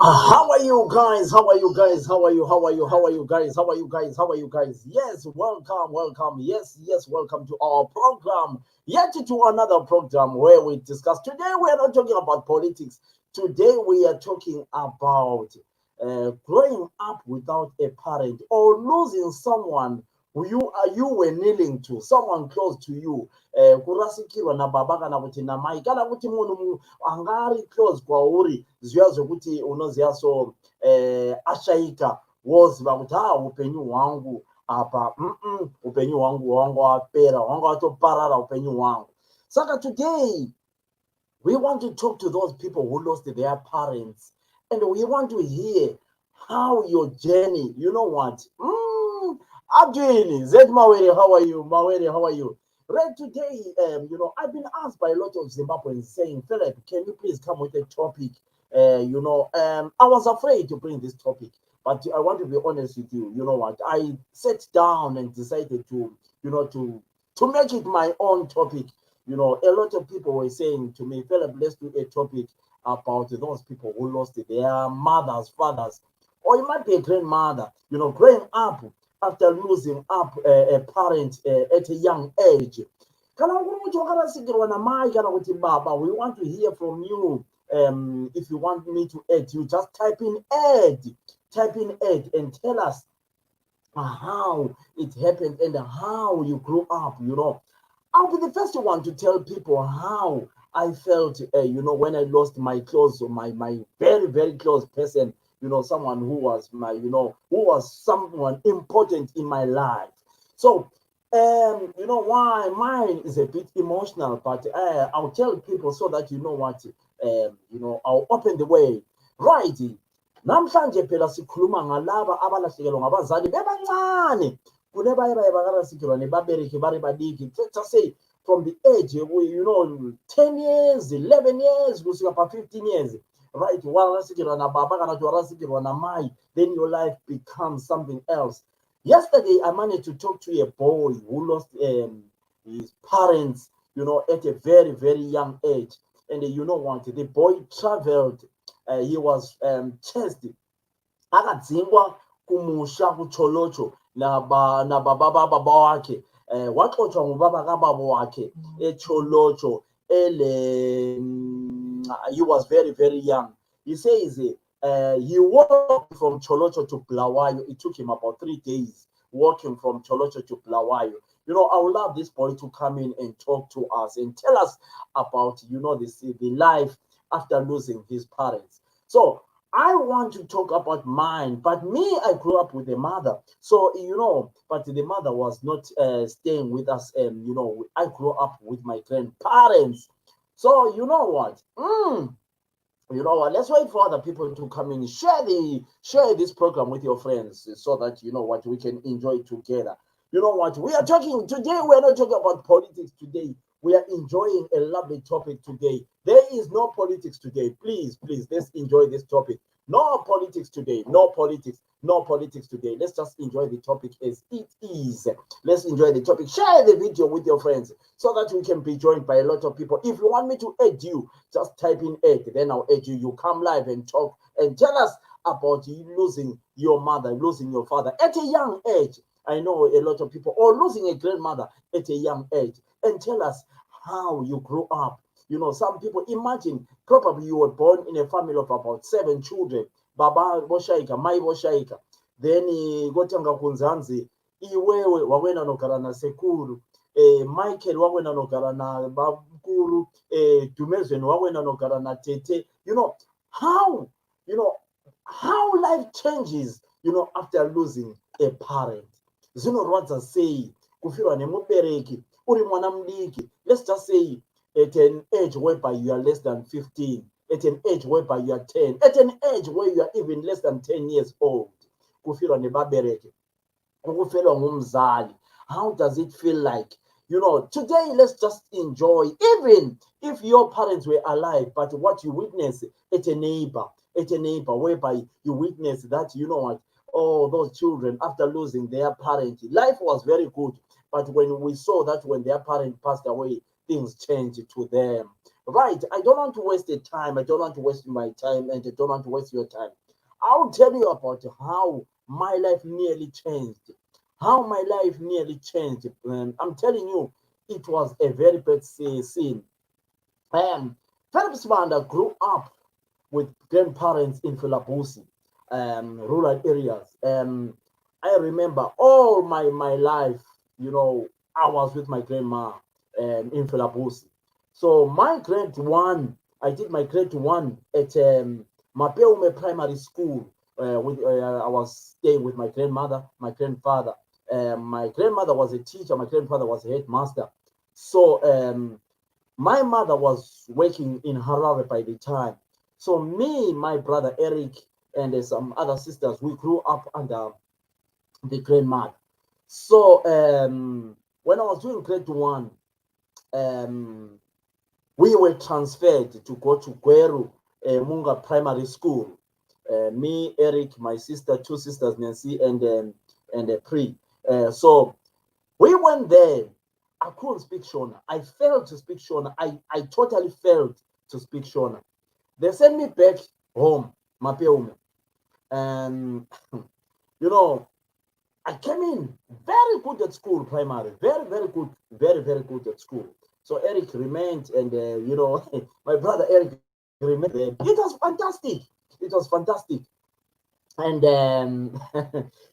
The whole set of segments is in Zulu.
How are you guys? How are you guys? How are you? How are you? How are you guys? How are you guys? How are you guys? Yes, welcome, welcome. Yes, welcome to our program. Yet to another program where we discuss. Today we are not talking about politics. Today we are talking about growing up without a parent or losing someone who you were kneeling to, someone close to you. Kurasikirwa na baba kana kuti na mai kana kuti munhu angari close kwauri zviya zvokuti unoziva so ashaika woziva kuti upenyu hwangu apa upenyu hwangu hwanga wapera hwanga watoparara upenyu hwangu. Saka today we want to talk to those people who lost their parents, and we want to hear how your journey, you know what? Abdul, Zed Mawere, how are you? Mawere, how are you? Right today, I've been asked by a lot of Zimbabweans saying, Philip, can you please come with a topic? I was afraid to bring this topic, but I want to be honest with you. You know what? I sat down and decided to make it my own topic. A lot of people were saying to me, Philip, let's do a topic about those people who lost their mothers, fathers, or it might be a grandmother, growing up after losing up a parent at a young age. We want to hear from you. If you want me to add, you just type in add and tell us how it happened and how you grew up. I'll be the first one to tell people how I felt, when I lost my very, very close person, someone who was who was someone important in my life. So, why mine is a bit emotional, but I'll tell people so that you know what, I'll open the way. Right. Namhlanje phela sikhuluma ngalaba abalahlekelwa ngabazali bebancane kunebaye bakarasikirwa nebabereki bari badiki. Let's say from the age 10 years, 11 years kusika pa 15 years, right? Warasikirwa na baba kana warasikirwa na mai, then your life becomes something else. Yesterday I managed to talk to a boy who lost his parents at a very, very young age. And you know what? The boy traveled. He was chased. Akadzingwa kumusha kucholocho nababa wakhe. Waxotsha ngubaba kababa wakhe echolocho he was very, very young. He says he walked from Cholocho to Blawayo. It took him about 3 days walking from Cholocho to Blawayo. I would love this boy to come in and talk to us and tell us about, the life after losing his parents. So I want to talk about mine, but me, I grew up with a mother. So, but the mother was not staying with us. I grew up with my grandparents. So, you know what? Let's wait for other people to come in. Share this program with your friends so that we can enjoy it together. You know what? We are talking today, we're not talking about politics today. We are enjoying a lovely topic today. There is no politics today. Please, let's enjoy this topic. No politics today. No politics. No politics today. Let's just enjoy the topic as it is. Let's enjoy the topic. Share the video with your friends so that we can be joined by a lot of people. If you want me to add you, just type in add. Then I'll add you. You come live and talk and tell us about you losing your mother, losing your father at a young age. I know a lot of people, or losing a grandmother at a young age, and tell us how you grew up. Some people, imagine, probably you were born in a family of about 7 children. Baba boshaika, mai boshaika. Then gotanga kunzanzi, iwewe wawena nogara na sekuru. Michael wawena nogara na babukuru. Dumezweni wawena nogara na tete. How, you know, how life changes, after losing a parent. Zvinorwadza sei kufirwa nemubereki uri mwana mudiki. Let's just say at an age whereby you are less than 15, at an age whereby you are 10, at an age where you are even less than 10 years old. Kufirwa nebabereki, ukufelwa ngumzali. How does it feel like? Today let's just enjoy, even if your parents were alive, but what you witness at a neighbor, whereby you witness that, oh, those children, after losing their parent, life was very good. But when we saw that when their parent passed away, things changed to them. Right. I don't want to waste the time. I don't want to waste my time, and I don't want to waste your time. I'll tell you about how my life nearly changed. How my life nearly changed. I'm telling you, it was a very bad scene. Philip Smanda grew up with grandparents in Philabusi, rural areas. I remember all my life, I was with my grandma in Philabusi. So my grade one, I did my grade one at Mapeume Primary School. I was staying with my grandmother, my grandfather. My grandmother was a teacher, my grandfather was a headmaster. So my mother was working in Harare by the time. So me, my brother Eric, and some other sisters, we grew up under the grandmother. So when I was doing grade one, um, we were transferred to go to Gweru Munga Primary School. Me, Eric, my sister, 2 sisters, Nancy and Pri. So we went there. I couldn't speak Shona. I failed to speak Shona. I totally failed to speak Shona. They sent me back home, Mapeume. And, I came in very good at school, primary. Very, very good. Very, very good at school. So Eric remained, and, my brother Eric remained there. It was fantastic. It was fantastic. And,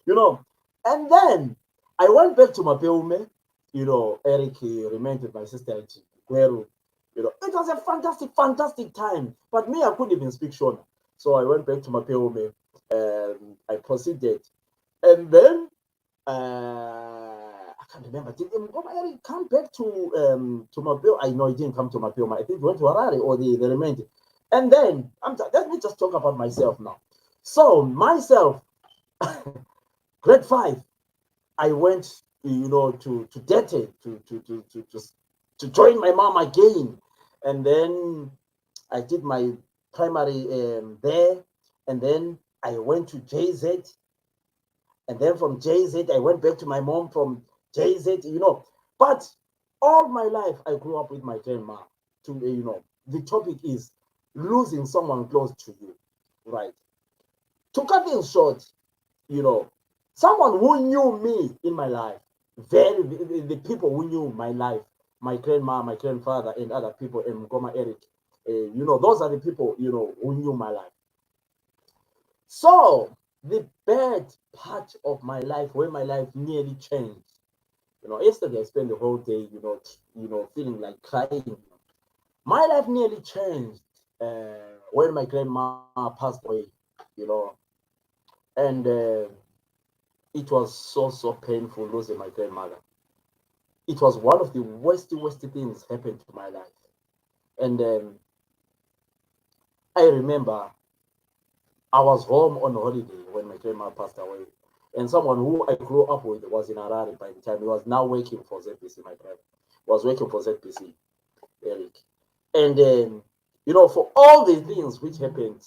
you know, and then I went back to Mapeume. Eric remained with my sister at Gweru. It was a fantastic, fantastic time. But me, I couldn't even speak Shona. So I went back to Mapeume. I proceeded. And then, I can't remember. Did Eric come back to Mapeume? I know he didn't come to Mapeume. I think he went to Harare, or the remainder. And then, let me just talk about myself now. So, myself, grade 5, I went, to Dete to join my mom again. And then I did my primary there. And then I went to JZ. And then from JZ, I went back to my mom from JZ, But All my life, I grew up with my grandma. The topic is losing someone close to you, right? To cut things short, you know, someone who knew me in my life, the people who knew my life, my grandma, my grandfather, and other people, and Goma Eric, those are the people, who knew my life. So the bad part of my life, when my life nearly changed, yesterday I spent the whole day, feeling like crying. My life nearly changed when my grandma passed away, you know, and it was so painful losing my grandmother. It was one of the worst things happened to my life. And I remember I was home on holiday when my grandma passed away. And someone who I grew up with was in Harare by the time. He was now working for ZPC, my friend. Was working for ZPC, Eric. And for all the things which happened,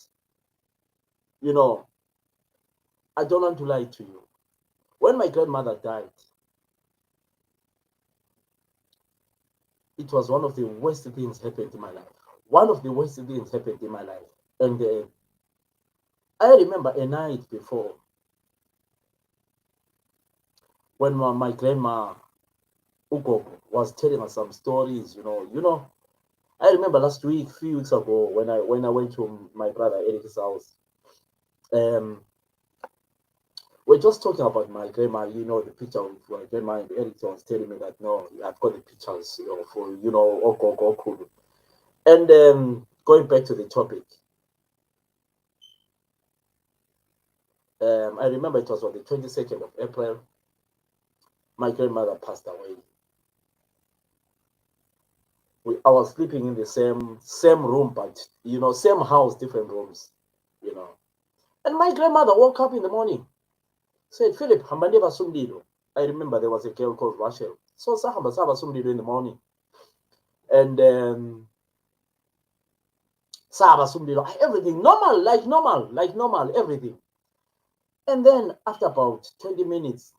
you know, I don't want to lie to you. When my grandmother died, it was one of the worst things happened in my life. One of the worst things happened in my life. And I remember a night before when my grandma Ugo was telling us some stories. I remember last week, few weeks ago, when I went to my brother Eric's house. Um, we're just talking about my grandma. The picture of my grandma, and Eric was telling me that no, I've got the pictures, for Ogo. And going back to the topic, I remember it was on the 22nd of April. My grandmother passed away. I was sleeping in the same room, but same house, different rooms. You know, and my grandmother woke up in the morning, said, "Philip, hambani basumlilo." I remember there was a girl called Rachel. So sahamba sabasumlilo in the morning, and sabasumlilo, everything normal, like normal, everything. And then after about 20 minutes,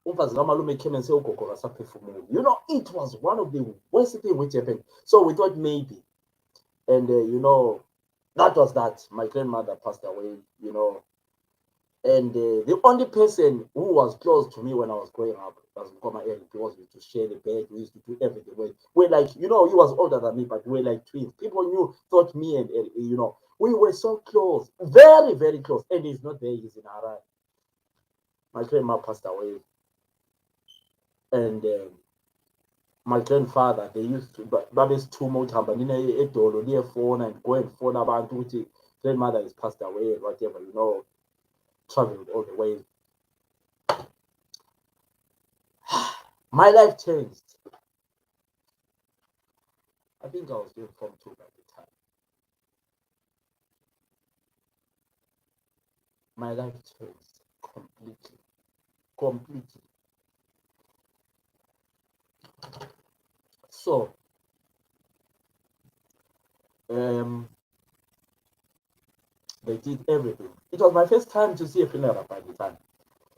umfazi kamalume came and said, "Ugogo akasaphefumuli." It was one of the worst things which happened. So we thought maybe, and that was that. My grandmother passed away. And the only person who was close to me when I was growing up was Nkoma Eric, because we used to share the bed, we used to do everything. We're like, he was older than me, but we're like twins. People thought me and Eric, we were so close, very, very close. And he's not there, he's in Harar. My grandma passed away. And my grandfather, they used to, babesithuma ukuthi hamba nina edolo niyefona and go and phone abantu ukuthi grandmother is passed away, whatever, traveled all the way. My life changed. I think I was doing Form 2 by the time. My life changed completely. Completely. So, they did everything. It was my first time to see a funeral by the time.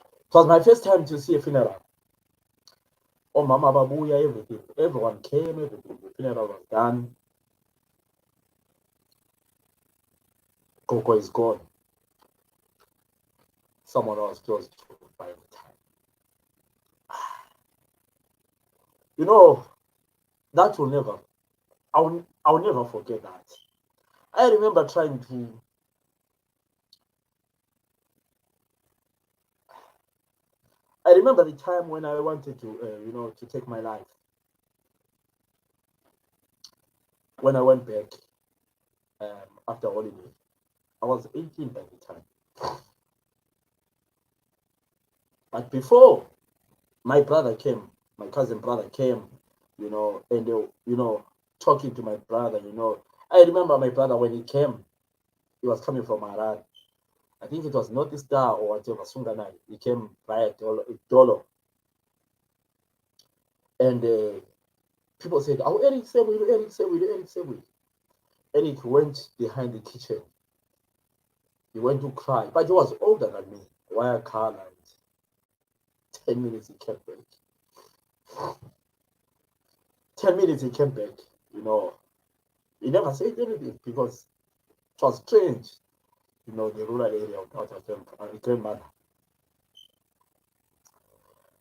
It was my first time to see a funeral. Oh, Mama Babuya, everything. Everyone came, everything. The funeral was done. Coco is gone. Someone else close to by the time. That will never, I'll never forget that. I remember trying to, I remember the time when I wanted to, to take my life. When I went back after holiday, I was 18 by the time. But before my brother came, my cousin brother came, and talking to my brother, I remember my brother when he came, he was coming from Harare. I think it was North Star or whatever, Sunganai. He came via Dolo. And people said, "Oh, Eric Sebu, Eric Sebu, Eric Sebu." Eric went behind the kitchen. He went to cry, but he was older than me. Wire car and 10 minutes he came back. 10 minutes he came back. You know, he never said anything because it was strange. You know, the rural area of South Africa, grandmother.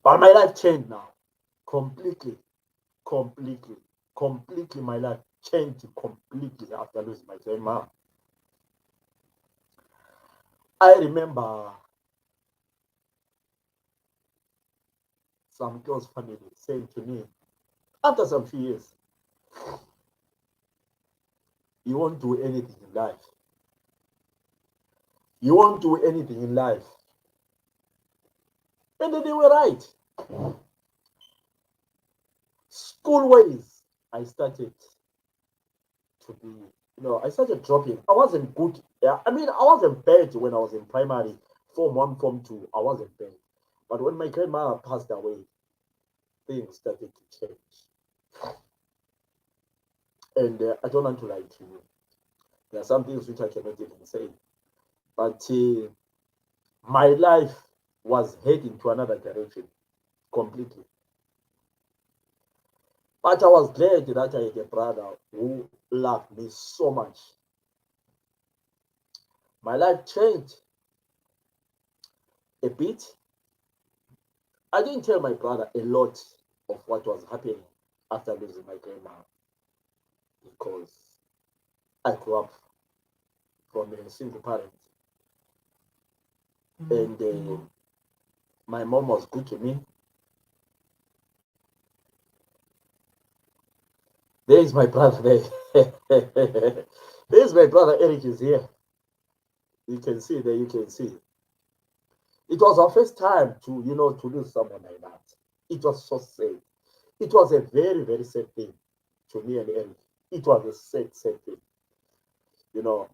But my life changed now. Completely, completely, completely. My life changed completely after losing my grandma. I remember some close family saying to me, after some few years, you won't do anything in life. You won't do anything in life. And then they were right. School ways, I started to be, I started dropping. I wasn't good. Yeah, I mean, I wasn't bad when I was in primary, Form 1, Form 2. I wasn't bad. But when my grandmother passed away, things started to change. And I don't want to lie to you. There are some things which I cannot even say. But my life was heading to another direction completely. But I was glad that I had a brother who loved me so much. My life changed a bit. I didn't tell my brother a lot of what was happening after losing my grandma because I grew up from a single parent. And my mom was good to me. There is my brother there. There's my brother Eric is here. You can see there, you can see. It was our first time to lose someone like that. It was so sad. It was a very, very sad thing to me and Eric. It was a sad, sad thing. You know,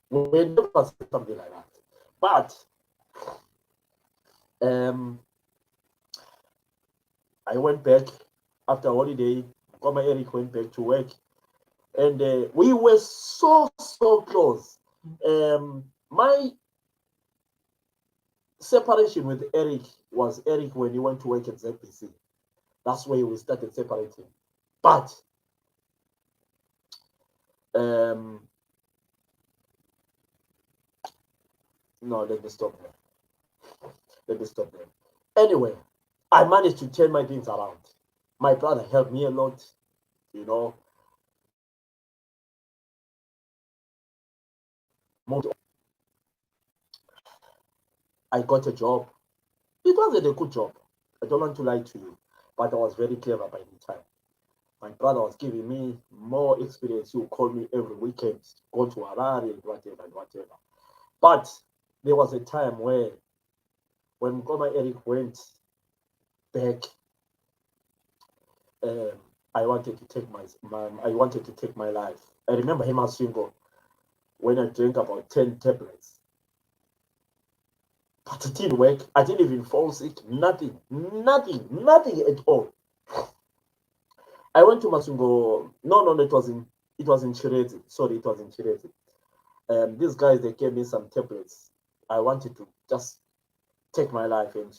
we never said something like that. But I went back after holiday. Koma Eric went back to work, and we were so close. My separation with Eric was Eric when he went to work at ZPC. That's where we started separating. But no, let me stop there. Let me stop there. Anyway, I managed to turn my things around. My brother helped me a lot, you know. I got a job. It wasn't a good job. I don't want to lie to you, but I was very clever by the time. My brother was giving me more experience. He would call me every weekend, go to Harare and whatever and whatever. But there was a time where when Goma Eric went back, I wanted to take my life. I remember him as single when I drank about 10 tablets. But it didn't work. I didn't even fall sick. Nothing at all. I went to Masungo. No, it was in Chirezi. Sorry, it was in Chirezi. These guys, they gave me some tablets. I wanted to just take my life, and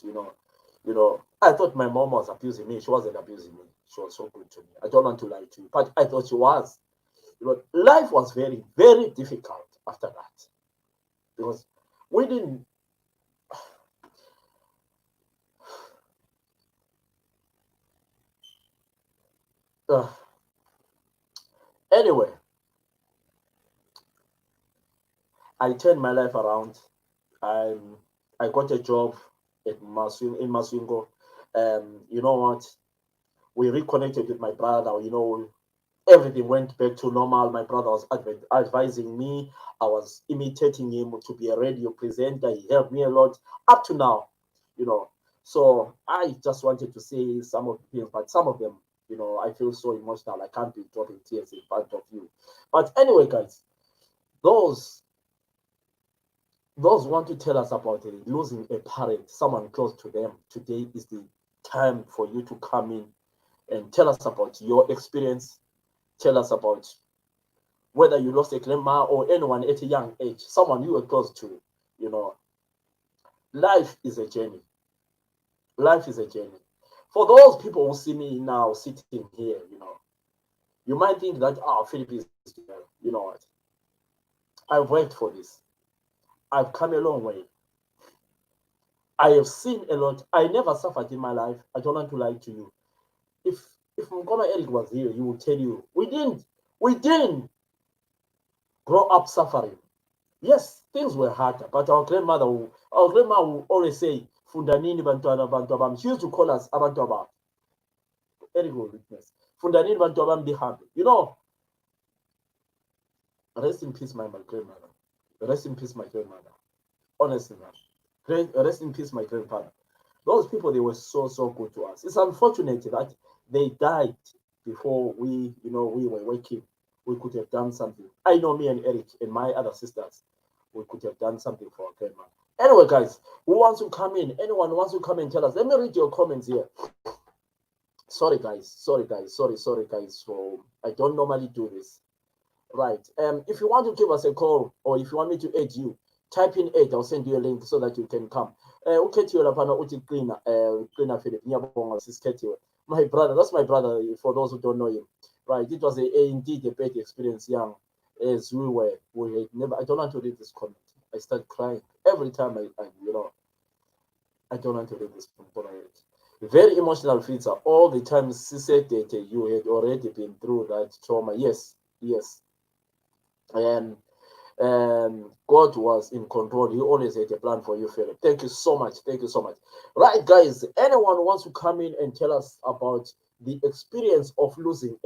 I thought my mom was abusing me. She wasn't abusing me. She was so good to me. I don't want to lie to you, but I thought she was. Life was very, very difficult after that because we didn't. Anyway, I turned my life around. I I got a job in Maswingo. You know what? We reconnected with my brother. Everything went back to normal. My brother was advising me. I was imitating him to be a radio presenter. He helped me a lot up to now. You know, so I just wanted to say some of the things, but some of them, I feel so emotional. I can't be dropping tears in front of you. But anyway, guys, those those want to tell us about losing a parent, someone close to them. Today is the time for you to come in and tell us about your experience. Tell us about whether you lost a grandma or anyone at a young age, someone you were close to. You know, life is a journey. Life is a journey. For those people who see me now sitting here, you might think that, Philip is, you know what? I've worked for this. I've come a long way. I have seen a lot. I never suffered in my life. I don't want to lie to you. If Mkoma Eric was here, he will tell you we didn't grow up suffering. Yes, things were harder, but our grandma will always say, Fundanini bantwana bantwabam. She used to call us abantwabam. Eric will witness. Fundanini bantwabam bihambe. Rest in peace, my grandmother. Rest in peace, my grandmother. Honestly, man. Rest in peace, my grandfather. Those people, they were so, so good to us. It's unfortunate that they died before we were waking. We could have done something. I know me and Eric and my other sisters, we could have done something for our grandma. Anyway, guys, who wants to come in? Anyone wants to come and tell us? Let me read your comments here. Sorry, guys. Sorry, guys. So I don't normally do this. Right. If you want to give us a call or if you want me to add you, type in 8. I'll send you a link so that you can come. Ukhethiwe laphana uthi cleaner Philip. Ngiyabonga sisikhethiwe. My brother, that's my brother for those who don't know him. Right. It was indeed a bad experience young as we had never. I don't want to read this comment. I start crying every time I don't want to read this comment. Very emotional feature. All the time she said that you had already been through that trauma. Yes. And God was in control. He always had a plan for you, Philip. Thank you so much. Right, guys. Anyone wants to come in and tell us about the experience of losing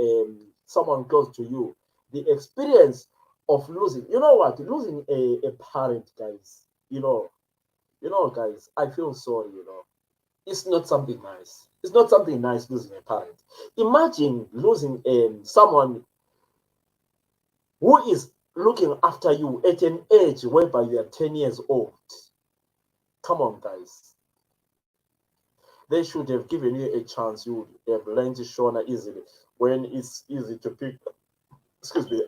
someone close to you? The experience of losing. You know what? Losing a parent, guys. Guys. I feel sorry. It's not something nice. It's not something nice losing a parent. Imagine losing someone who is looking after you at an age whereby you are 10 years old. Come on, guys. They should have given you a chance. You would have learned Shona easily when it's easy to pick,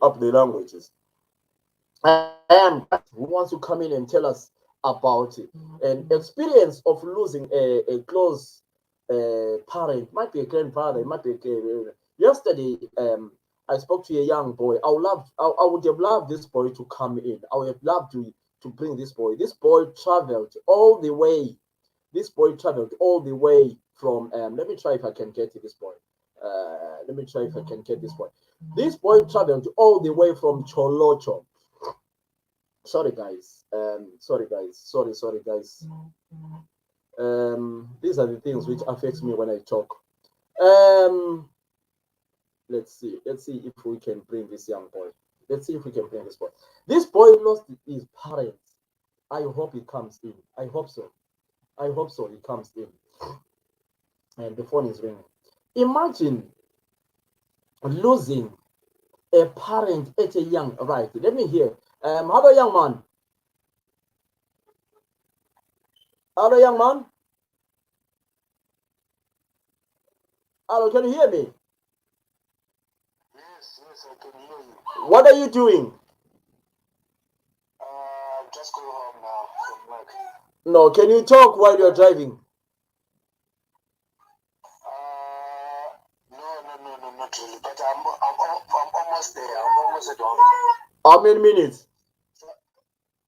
up the languages. I am who wants to come in and tell us about it. An experience of losing a close parent, might be a grandfather, might be yesterday. I spoke to a young boy. I would have loved this boy to come in. I would have loved to bring this boy. This boy traveled all the way. From. Let me try if I can get to this boy. Let me try if I can get this boy. This boy traveled all the way from Cholocho. Sorry, guys. Sorry, guys. These are the things which affects me when I talk. Let's see if we can bring this young boy. Let's see if we can bring this boy. This boy lost his parents. I hope he comes in. I hope so. He comes in. And the phone is ringing. Imagine losing a parent at a young right. Let me hear. Hello, young man. Hello, young man. Hello, can you hear me? Yes, I can hear you. What are you doing? I'm just going home now from work. No, can you talk while you're driving? No, not really. But I'm almost there. I'm almost at home. How many minutes?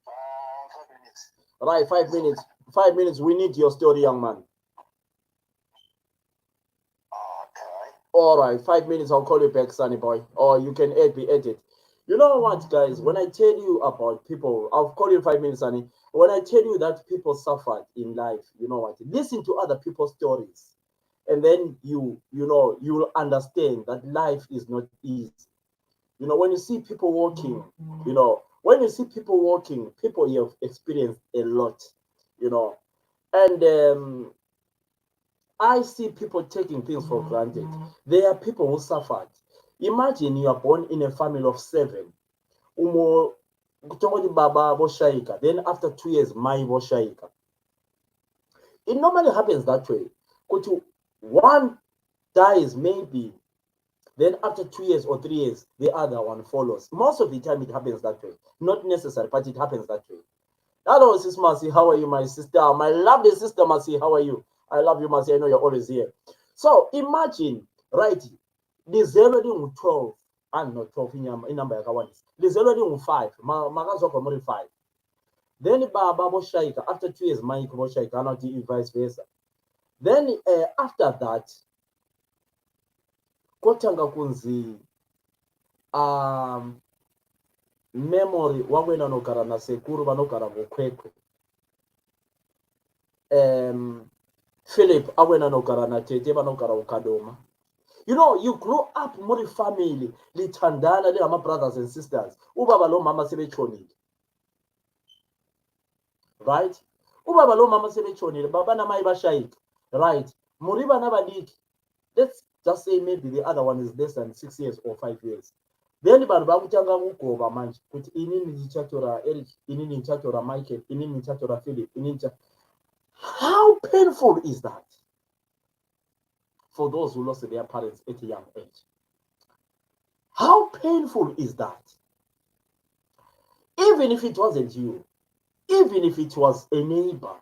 5 minutes. Right, 5 minutes. 5 minutes. We need your story, young man. Okay. All right, 5 minutes. I'll call you back, Sunny boy. Or you can be edited. You know what, guys? When I tell you about people, I'll call you in 5 minutes, Sunny. When I tell you that people suffered in life, you know what? Listen to other people's stories, and then you'll understand that life is not easy. When you see people walking, people you have experienced a lot, and I see people taking things for granted. There are people who suffered. Imagine you are born in a family of 7. Umo kutongoti baba boshayika. Then after 2 years, my boshayika. It normally happens that way. One dies maybe, then after 2 years or 3 years, the other one follows. Most of the time it happens that way. Not necessary, but it happens that way. Hello, Sister Mercy. How are you, my sister? My lovely sister Mercy. How are you? I love you, Mercy. I know you're always here. So imagine, right, lizelwe lingu-12 not 12 inamba yaka-1 lizelwe lingu-5 makazogwa muri 5 then baba boshayika after 2 years mike boshayika anathi vice versa then after that kotanga kunzi memory wakwena nogara nasekuru vanogara ngokwekwe Philip akwena nogara natete vanogara ukadoma. You know, you grow up muri family lithandana lingama brothers and sisters ubaba lo mama sebechonile, right? Ubaba lo mama sebechonile baba namayi bashayika, right? Muri bana baliki, let's just say maybe the other one is less than 6 years or 5 years. Then vanhu vakutanga kugoba manje kuti inini ndichatora Eric, inini ndichatora Michael, inini ndichatora Philip, inini. How painful is that for those who lost their parents at a young age? How painful is that? Even if it wasn't you, even if it was a neighbor.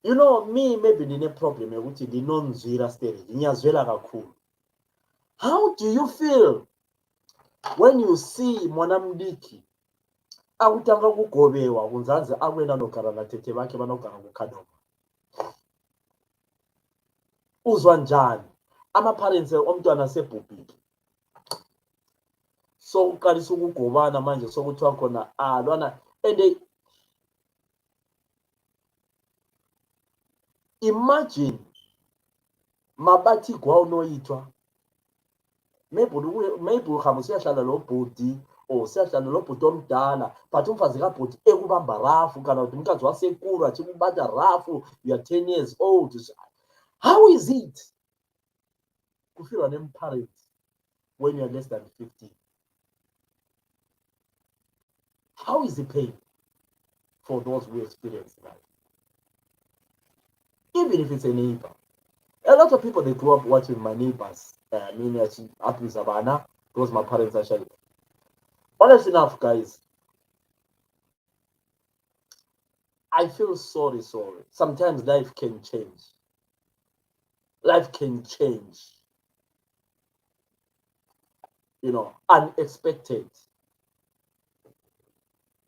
You know, me maybe ndine problem yokuthi ndinonzwira stage, ngiyazwela kakhulu. How do you feel when you see mwanamdiki akutanga kugobewa kunzanze akwena nogara natete bakhe vanogara kukadoma? Uzwa njani ama-parents omntwana sebhubhile? So uqalisa ukugobana manje sokuthiwa khona lwana and imagine mabathi gwawunoyithwa maybe uhambe usiyahlala lo bhodi or siyahlala lo bhodi omdala but umfazi kabhodi ekubamba rafu kana ukuthi umkazi wasekuru athi kubanda rafu, you are 10 years old. How is it to feel an parent when you are less than 15? How is the pain for those who experience that? Even if it's a neighbor. A lot of people, they grew up watching my neighbors. Those my parents actually. Honestly enough, guys, I feel sorry. Sometimes life can change. Life can change. You know, unexpected.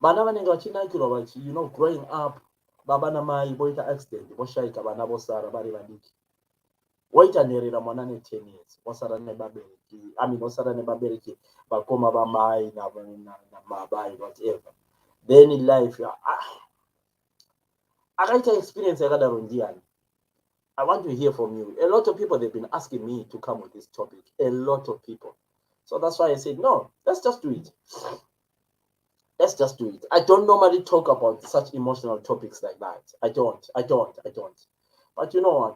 You know, growing up, baba na mai boita accident, boshayika bana bosara bari bandiki. Waita nerera mwana ne 10 years, bosara ne babereki. Bosara ne babereki, bakoma ba mai na mabai whatever. Then in life, I experience I want to hear from you. A lot of people, they've been asking me to come with this topic. A lot of people. So that's why I said, no, let's just do it. Let's just do it. I don't normally talk about such emotional topics like that. I don't. But you know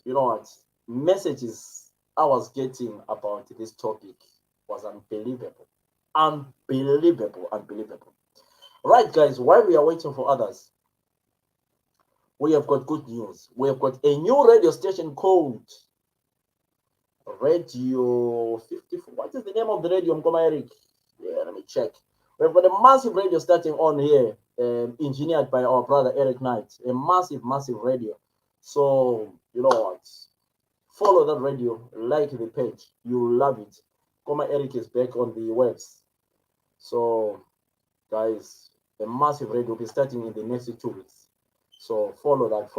what? Messages I was getting about this topic was unbelievable. Unbelievable. Right, guys, while we are waiting for others, we have got good news. We have got a new radio station called Radio 54. What is the name of the radio, Mkoma Eric? Yeah, let me check. We've got a massive radio starting on here, engineered by our brother Eric Knight. A massive radio. So, you know what? Follow that radio, like the page. You'll love it. Mkoma Eric is back on the webs. So, guys, a massive radio will be starting in the next 2 weeks. So follow that.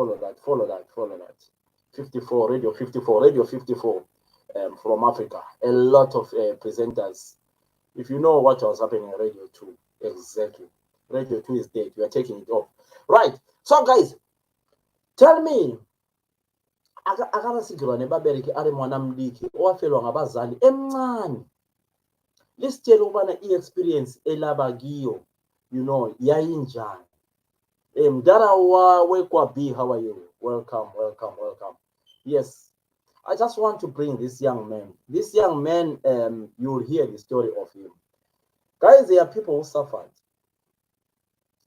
54, Radio 54 from Africa. A lot of presenters. If you know what was happening in Radio 2, exactly. Radio 2 is dead. We are taking it off. Right. So guys, tell me, akarasikirwa nebabereki ari mwana mdiki owafelwa ngabazali emncane. Lisitshela ukubana i-experience elaba kiyo, you know, yayinjani. Mdara Wekwa B, how are you? Welcome. Yes, I just want to bring this young man. This young man, you'll hear the story of him. Guys, there are people who suffered.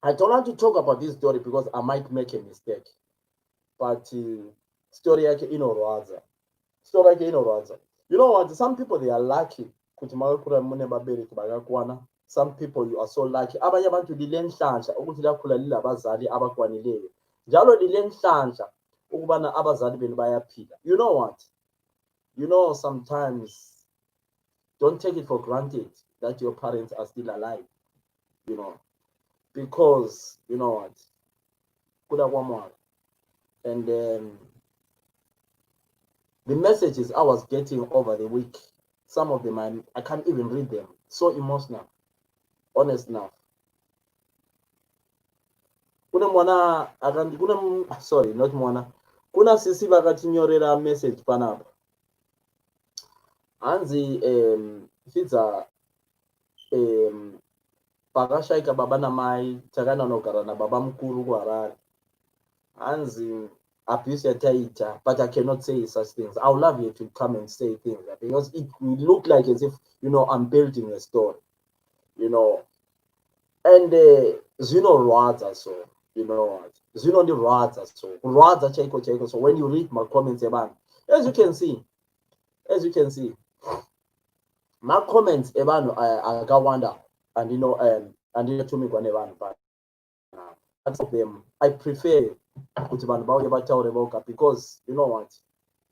I don't want to talk about this story because I might make a mistake. But story yake inorwadza. You know what? Some people, they are lucky. Some people, you are so lucky. Abanye abantu dilenhlanhla ukuthi lakhula lilabazali abakwanileyo. Njalo dilenhlanhla ukubana abazali benu bayaphila. You know what? You know, sometimes don't take it for granted that your parents are still alive, you know, because you know what? Could have one more. And then the messages I was getting over the week, some of them I can't even read them. So emotional, honest enough. Sorry, not mwana. Kuna sisi vakatinyorera message panapa. Hanzi fidza pakashaika baba namai takananogara nababa mukuru kuHarare. Hanzi abuse yataita, but I cannot say such things. I would love you to come and say things because it will look like as if, you know, I'm building a story, you know. And Zino Rwadza, so, you know what? Zino the Rwadza, so, Rwadza Cheko. So when you read my comments, as you can see, my comments, I got wonder, and you know, and you to me whenever, but of them, I prefer because you know what?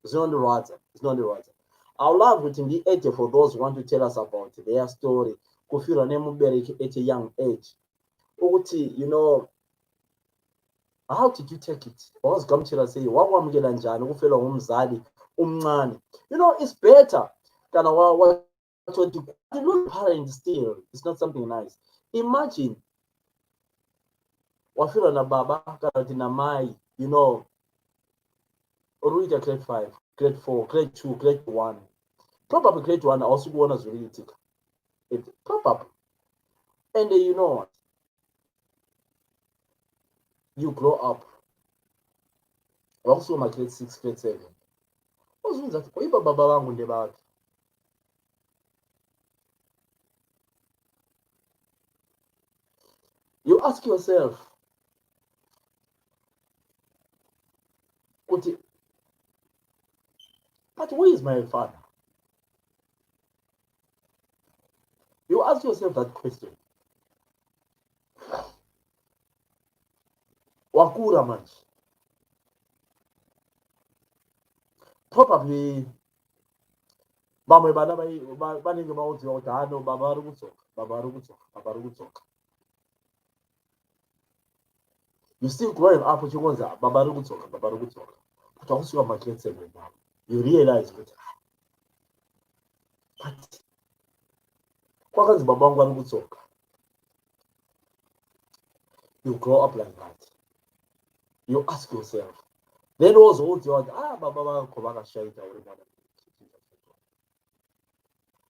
It's not the Rwadza. I would love it in the age for those who want to tell us about their story. Kufira Nemuberek at a young age. You know, how did you take it? I was going to say, what one Gelanjan, who fell on Zadi, you know, it's better than what the parent still. It's not something nice. Imagine wafila na baba karatina mai, you know, Oruita grade 5, grade 4, grade 2, grade 1. Probably grade 1 also one as really take it. Probably. And you know what? You grow up. Also my grade 6, grade 7. What means that if baba wangu ndebaki. You ask yourself, but where is my father? You ask yourself that question. Wakura manje. Probably bamwe bana baningi bawuthi hano baba ari kutsoka. You still growing up with your baba ari kutsoka. But also my grade 7 now. You realize that but kwakanzi baba wangu ari kutsoka. You grow up like that. You ask yourself. Then also baba wakho vakashaita uri mwana.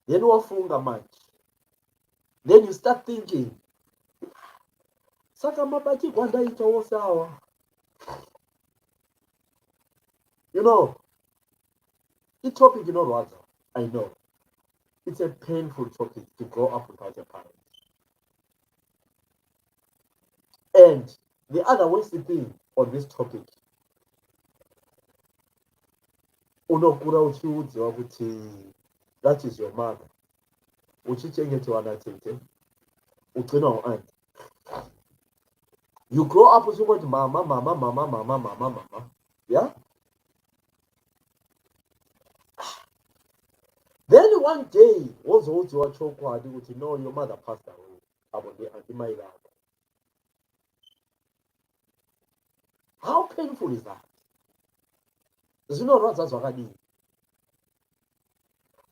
Then wafunga manje. Then you start thinking, saka mabati kwandaitawo sawa. You know, the topic, you know what? I know. It's a painful topic to grow up without a parent. And the other worst thing on this topic, unokura uchiudziwa kuti that is your mother. Uchichengetwa na tete. Ugcina u-aunt. You grow up with what mama. Yeah? Then one day, was also a chokwadi would know your mother passed away. About the anti. How painful is that? There's no right that's what I need.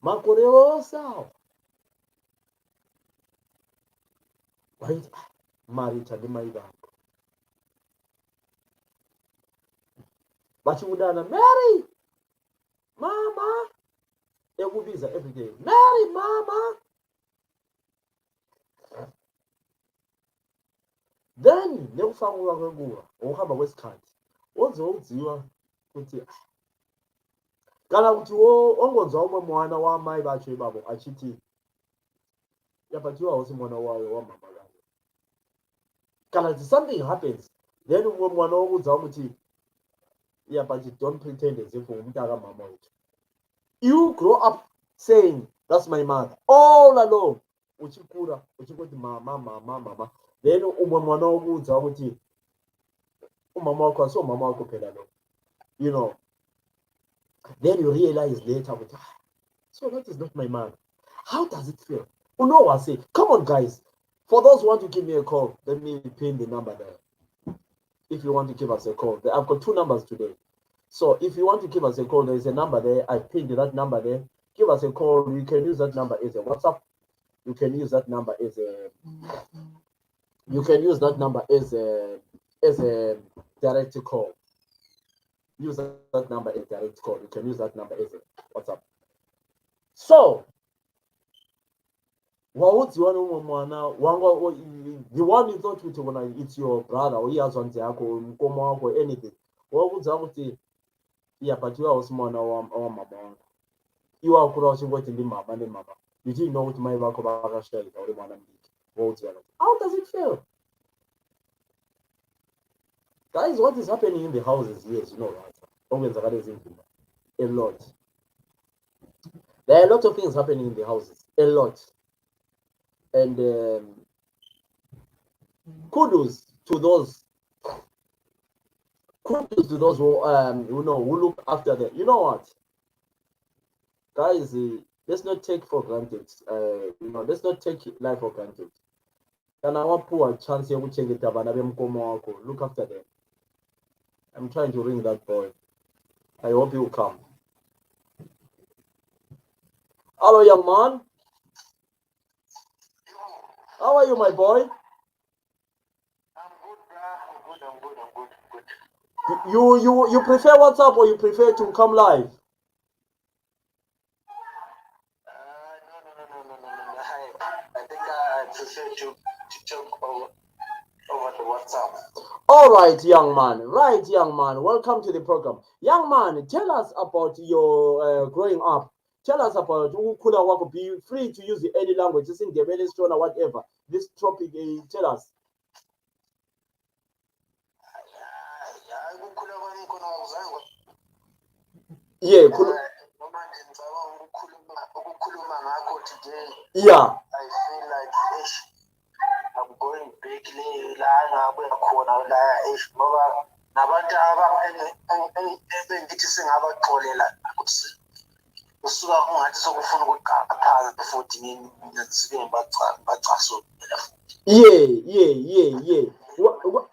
Makoreo right? Married to the Maida. But you would have Mary, Mama. They will visit every day. Mary, Mama. Then never found go or have a west card. What's old zero? Kala kuti ongonza omwe mwana wa mai bacho babo achiti. Yapatiwa also mwana wayo wa mama yangu. Kala something happens. Then when mwana ongonza umuti. Yeah, but you don't pretend as if mama. You grow up saying, that's my mother. All alone. Uchikura, uchikoti mama. Then mwana ongonza umuti. Umama wako so mama wako pelalo. you know, then you realize later, so that is not my man. How does it feel? You know what I say? Come on, guys. For those who want to give me a call, let me pin the number there. If you want to give us a call, I've got 2 numbers today. So if you want to give us a call, there's a number there. I pinned that number there. Give us a call. You can use that number as a WhatsApp. You can use that number as a. You can use that number as a direct call. Use that number as direct call. You can use that number as a WhatsApp. So, what you want the one you thought it's your brother or he has one or anything. What would say? Yeah, but you are small now. Mama. You are crossing what in the mama and mama. You didn't know what my back of a shell or the one. How does it feel? Guys, what is happening in the houses? Yes, you know, right? A lot. There are a lot of things happening in the houses. A lot. And kudos to those who who look after them. You know what, guys? Let's not take for granted. Let's not take life for granted. And I want poor chance here. Look after them. I'm trying to ring that boy. I hope he will come. Hello, young man. How are you, my boy? I'm good. You prefer WhatsApp or you prefer to come live? No. I think I prefer to talk over the WhatsApp. All right, young man. Right, young man. Welcome to the program. Young man, tell us about your growing up. Tell us about Ukula Wako. Be free to use any language, just in the stone or whatever. This topic, tell us. Yeah. Yeah. I feel like I'm going big Yeah.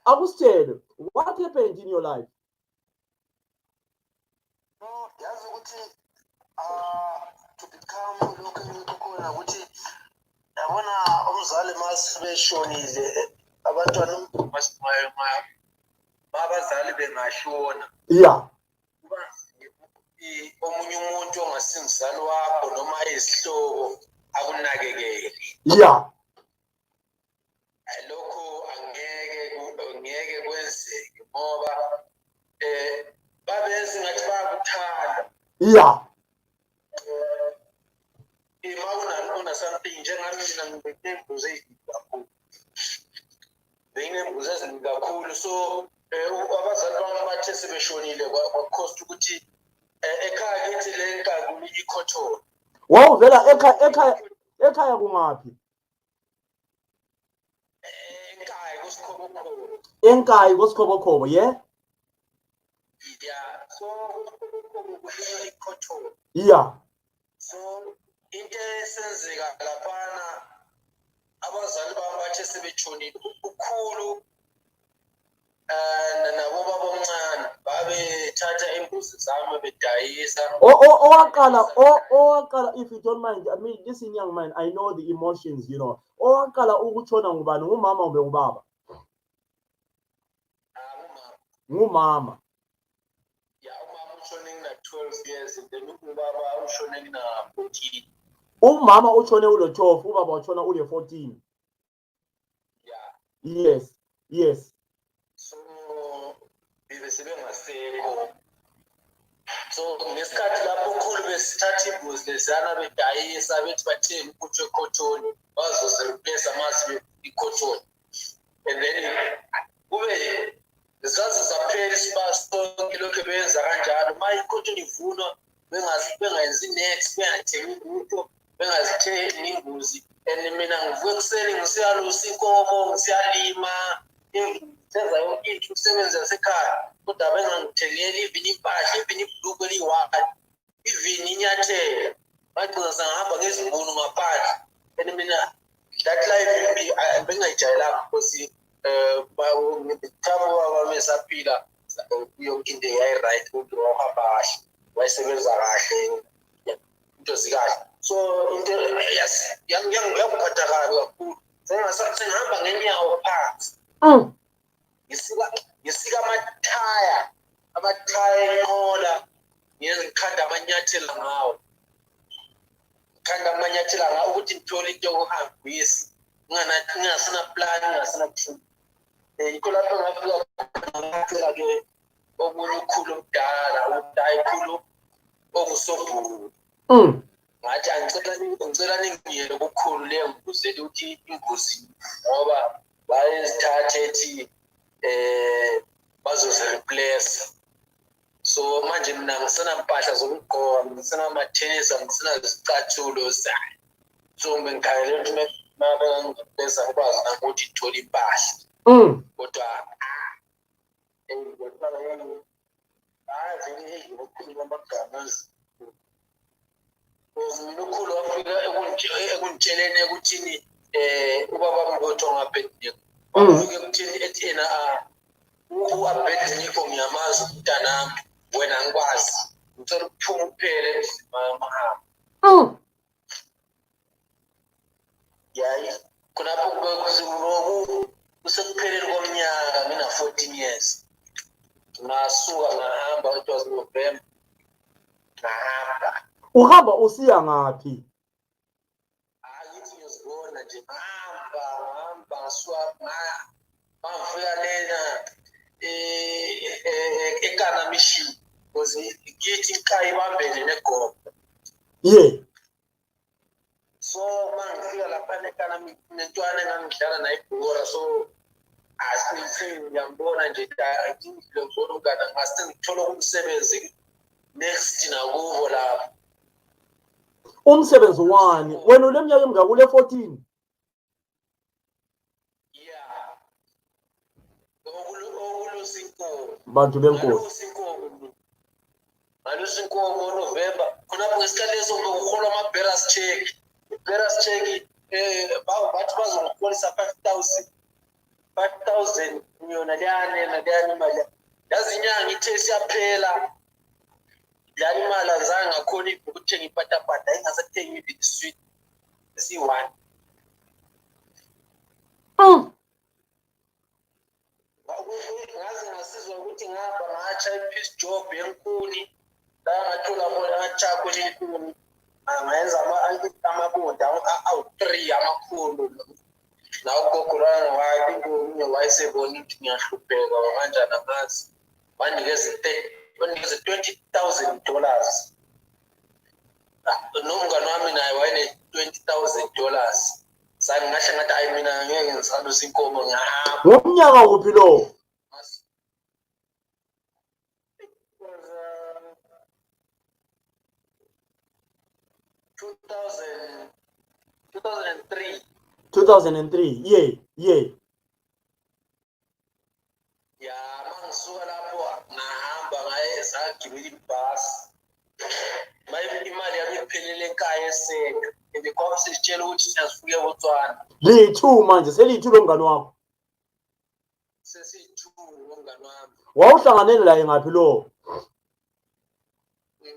I was scared. What happened in your life? To become looking yabona umzali masibeshonile abantwana abazali bengashona yeah omunye umuntu ongasingizali wakho noma isihlobo akunakekele yeah lokho angeke kwenzeke ngoba babenza ngathi bayakuthanda yeah una something njengami mina nginembuzi ezinkulu beyinembuzi eziningi kakhulu so abazali bami bathe sebeshonile kwakhosta ukuthi ekhaya kithi le nkakulu ikhothoni wawuvela ekhaya kungaphi enkaya kuSkhobokhobo yeah so ikhothoni yeah so into esenzeka laphana abazali bami bathe sebetshonile ukhulu nabo baba omncane babethatha imbuzi zami bedayisa owaqala if you don't mind, I mean, listen young man, I know the emotions, owaqala ukutshona ngubani, ngumama ube ubaba? Ngumama. Yeah, umama ushone ngina 12 years and then ubaba ushone ngina 14. Umama ushone ule 12, ubaba ushona ule 14. Yeah. Yes. So bebesebengasekho. So ngesikhathi lapho ukhulu besithatha imbuzi lezana bedayisa bethi bathenge ukuthi ekhothoni bazozireplace amasi ikhothoni. And then kube zaze zaphela isibasonke lokho benza kanjalo ma ikhothoni ivunwa bengayenzi next bengathengi ukuthi bengazitheni imbuzi. And mina ngivuka ekuseni ngisiyalusa inkomo ngisiyalima senza yonke into usebenza esekhaya kodwa bengangithengeli even impahla even ibhulukwe eliyi-1 even inyathela bagcina sangihamba ngezibunu ngaphandle and mina that life bengingayijayelanga because thabo baba mesaphila yonke into yayi-right umuntu wahamba kahle wayesebenza kahle into zikahle so into yangiphatha kabi kakhulu sengihamba ngenyawo phansi ngisika amathaya enqola ngikhanda amanyathela ngawo ukuthi ngithole into yokuhambisa ngingasena plan ngingasena buhlungu yikho lapho ngafika ngacela-ke omunye ukhulu omdala ikhulu ongusobhulu ngathi ngicela ningiyele kukhulu leyo ngibuzele ukuthi ingozi ngoba bayezithathe ethi bazozireplace so manje mina ngisenampahla zokugqoka ngisenama-tennis ngisenazicathulo zayo so bengikhangele ukuthi mabengibeza ngikwazi nakuthi ngithole impahla kodwa ukhulu amagama ukhulu wafika ekungitsheleni ekuthini ubaba mngotho ngabhediniko wafika ekuthini ethi yena u-Abediniko ngiyamazi umntanami wena ngikwazi ngicela ukuphuma kuphele emzimahamba yayi khonapho kusekupheleni komnyaka mina 14 years ngasuka ngahamba it was November ngahamba uhamba usiya ngaphi ngithi ngiyozibona nje ngahamba ngasuka ngafika lena eKana Mission because ngithi ikhaya ibambene neGogo so mangifika lapha eKana nentwana engangidlala nayo ibhora so ngiyambona nje ngibona ukana ngase ngithola umsebenzi next nakubo lapho umsebenzi wani wena uneminyaka emingaki ule 14 bantu benkosi ngalusa inkomo November khonapho ngesikhathi leso ngokuhola ama-bearers check i-bearers check bathi bazongiholisa 5,000 yona leyana imali yazi inyanga ithe siyaphela lana imali azange ngakhona ukuthenga ipatapata engasathengi even isweet esi-1 ngaze ngasizwa ukuthi ngihamba ngatsha i-peace job enkuni la ngathola khona ngachakho lenkuni ngayenza amaboda awu-3 amakhulu la ugogo lwana waye wayesebona ukuthi ngiyahlupheka kanjani angazi wanikeza $20,000 nomngane wami naye wayene-$20,000 sangingahle ngathi hayi mina ngeke ngisalusa inkomo ngihamba ngomnyaka kuphi lo 2003 mangisuka lapho ngahamba ngayesagibela ibhasi imali yami iphelele ekhaya eSeka and kwaba sesitshela ukuthi siyasifika eBotswana liyi-2 manje seliyi-2 lo mngane wakho sesiyi-2 ngomngane wami wawuhlanganele laye ngaphi lo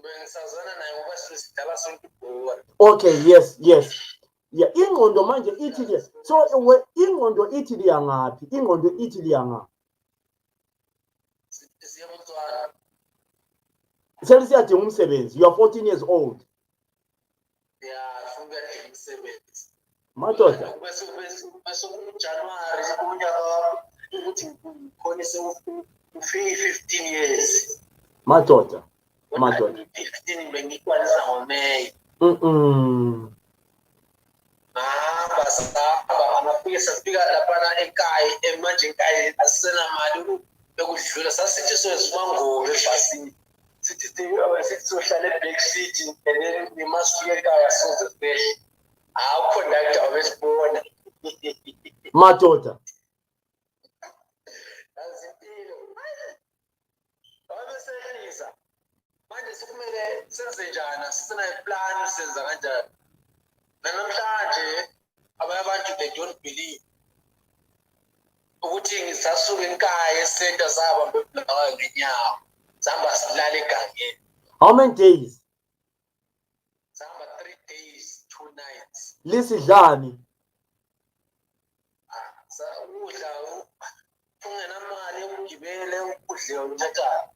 bengisazana naye ngoba sisidala sonke ibhora okay yes ingqondo manje ithi so ingqondo ithi liyangaphi siyebotswana selisiyadinga umsebenzi you are 14 years old funa ukuyadinga umsebenzi madoda bese kuJanuwari kunyaka ukuthi ngikhona ufike 15 years madoda 15 bengikwanisa ngoMeyi ngahamba safika laphana ekhaya manje ekhaya asisenamali bekudlula sasithi sozimangobe ebhasini sithi sohlala e-back seat and then masifika ekhaya sozesehle conductor wabesibona madoda senze njani sisena iplan senza kanjani namhlanje abanye abantu they don't believe ukuthi ngisasuka enkaya esenta saba bebulawa ngenyawo sihamba silala egangeni. How many days? Sihamba 3 days 2 nights. Lisidlani? Ukudla ungenamali yokugibele ukudle uthatha.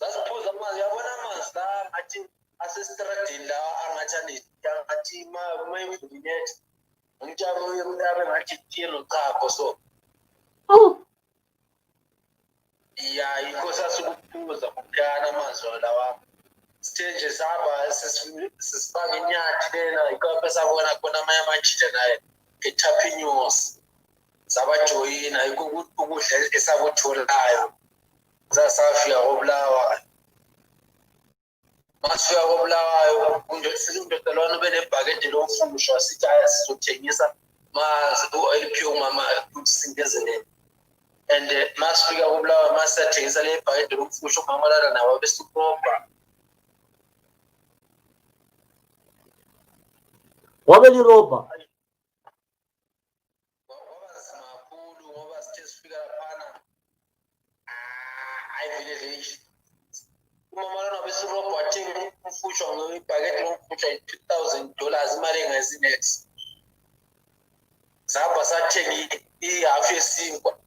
Zasiphuza amanzi yabona amanzi la ngathi asestradini la angathi mayimvulinethi umtshalo uyemntabe ngathi tiyelo chapho so ya inkosi asukuphuza kuphana amanzi lawa stage sahamba sisifaka inyathi lena ikampe sabona khona amanye amajita naye etapinyosi sabajoyina ukudla esakutholayo zasafika kobulawayo masifika kobulawayo indodelwana benebhakede lomfushwa sithi aya sizothengisa eliphiwe umama singezelele and masifika kobulawayo masathengisa le bhakede lomfushwa umama lana nawo besipompa wabe liroba umama besirobho wathenga umfushwa ngebhakede lomfushwa $2,000 imali engazinex zahamba sathenga ihafu yesinkwa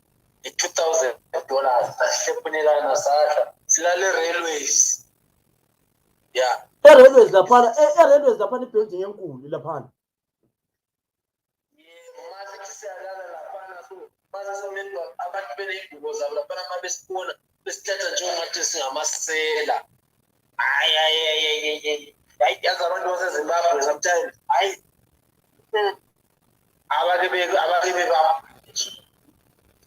$2,000 sahlephunelana sahla silale railways ya railways laphana ibuilding enkulu laphana masithi siyalala laphana so masasonedwa abantu beney'ngubo zabo laphana uma besibona besithatha njengomathi singamasela hayi yazi abantu basezimbabwe sometimes hayi abake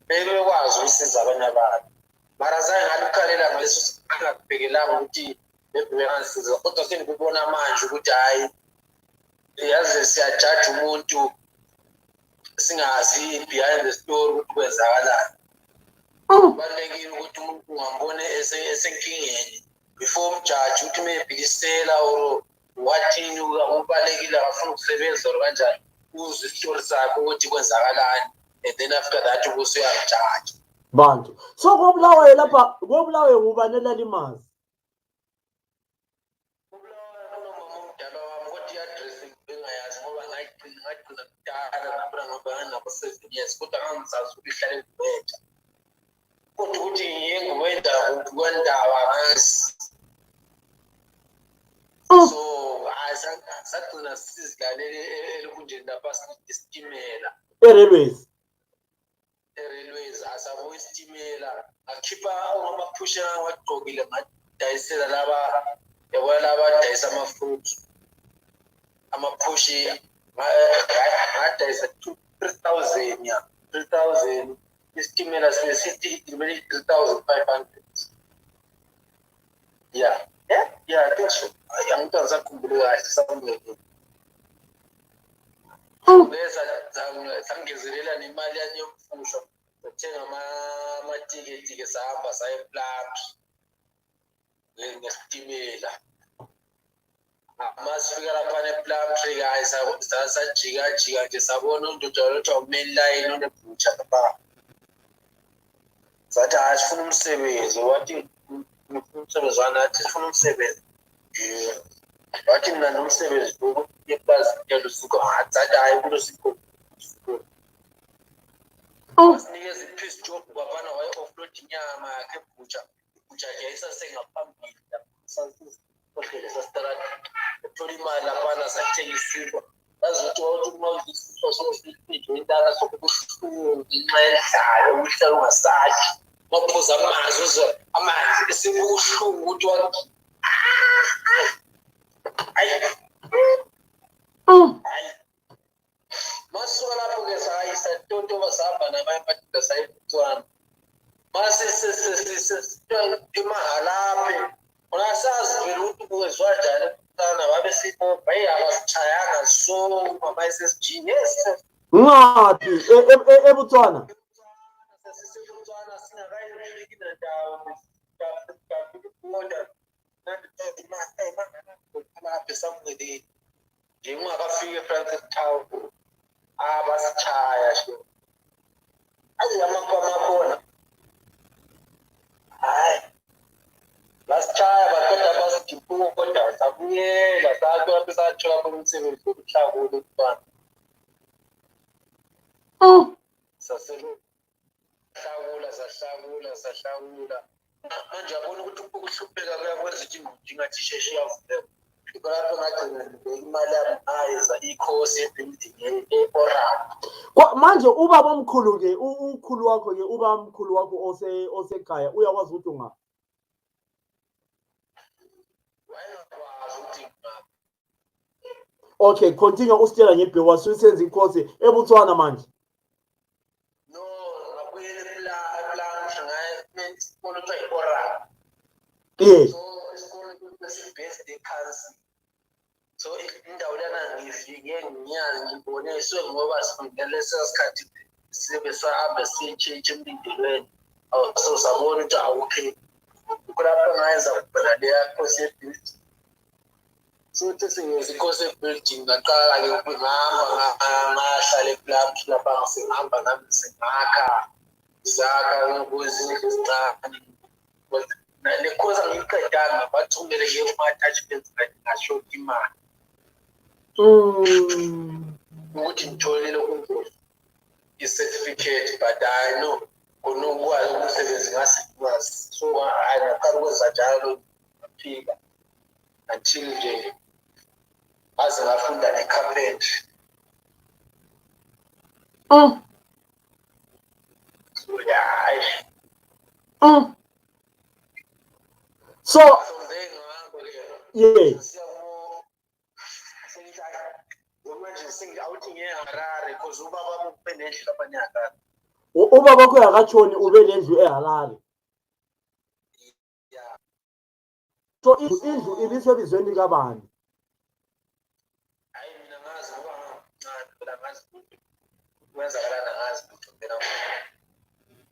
bekwazi ukusiza abanye abantu mara zange ngalukhalela ngaleso sikhathi ngakubhekelanga ukuthi bebengasiza kodwa sengikubona manje ukuthi hayi yazi siyajaja umuntu singazi behind the story ukuthi kwenzakalani. Kubalulekile ukuthi umuntu ungambone esenkingeni before umjaji ukuthi mebhikisela or wathini ubalekile afuna ukusebenza or kanjani uzwe isitori sakhe ukuthi kwenzakalani and then after that ubuse uyamjaji bantu. So kobulawayo lapha kobulawayo ngubanela limazi kodwa angisazi ukuhlala kubetha kodwa ukuthi ngiyenguwenda kwendaba ngazi so sagcina sizidlalele ekunjeni lapha isitimela railways asabuya isitimela akhipha amaphusha wagqokile ngadayisela laba yabona laba dayisa amafruit amaphushi ngadayisa 3,000 ya 3,000 isitimela sesithi imali 3,500 yeah I think so angitanga zakhumbule kahle somewhere besa sangezelela nemali yami yomfusho uthenga amatiketi ke sahamba saye Plumtree ngesitimela masifika lapha ePlumtree guys sajika nje sabona undoda lotha umain line onebhutsha lapha sathi asifuna umsebenzi wathi umsebenzi wanathi sifuna umsebenzi wathi mina nomsebenzi yeplaza yalusuku sathi hayi kulo sikho asinikeza ipiece job kwabana waye offload inyama yakhe ebhutsha nje isasengaphambili okay sasitara thola imali laphana sathenga isikwa azothi wathi uma isikwa sosiphinde intana sokubuhlungu ngenxa yendlala uhlala ungasadli waphuza amanzi uzwe amanzi esibuhlungu ukuthi wathi masuka lapho ke sayisa tonto basahamba nabanye abantu sayibutswana imahalaphe unasazi vele ukuthi kuwezwa njani sana babe sipho bayi abasichayanga so mama SSG yes ngaphi eButswana sesisebutswana singakayifiki nendawo kodwa lapha somewhere nje ungakafika eFrancis Town abasithaya sho azi amakhona hayi basithaya baqeda basigiphula kodwa sabuyela sathi sathola khona umsebenzi wokuhlakula umntwana sahlakula manje yabona ukuthi ukuhlupheka kuyakwenza ukuthi ingathi isheshe yavulela lapho ngagcina imali yami ayeza ikhosi ebuilding eOram. Manje ubaba omkhulu ke ukhulu wakho ke ubaba omkhulu wakho osekhaya uyakwazi ukuthi unga wayengakwazi ukuthi okay continue usitshela ngebhewa susenza ikhosi eBotswana manje no ngabuyela eplan ngaye isikolo eOram. So isikolo sesibased eKhansi. So indawo lana ngifike ngiyazi ngibone ngoba sifundele sesikhathi sibe sahamba sitshintshe emlindelweni so sabona ukuthi awukhe kulapho ngayenza kuphela leya course building so sesingezi course building ngaqala ke ukuhamba ngahlala eplabs lapha ngisihamba nami singakha ngokuzindlu ezincane le course ngiyiqedanga bathumele ke kuma-attachments ngasho imali ukuthi ngitholile i-certificate but I know konokwazi umsebenzi ngasikwazi so ngaqala ukwenza njalo ngafika until nje aze ngafunda ne-carpentry so so yeah ngiye-Harare because ubaba ube nendlu lapha eHarare. Ubaba wakho akatshoni ube nendlu eHarare. Yeah. So indlu ibisebizweni kabani? Hayi mina ngazi ngoba ngancane phela ngazi kwenzakalana ngazi ukuthi phela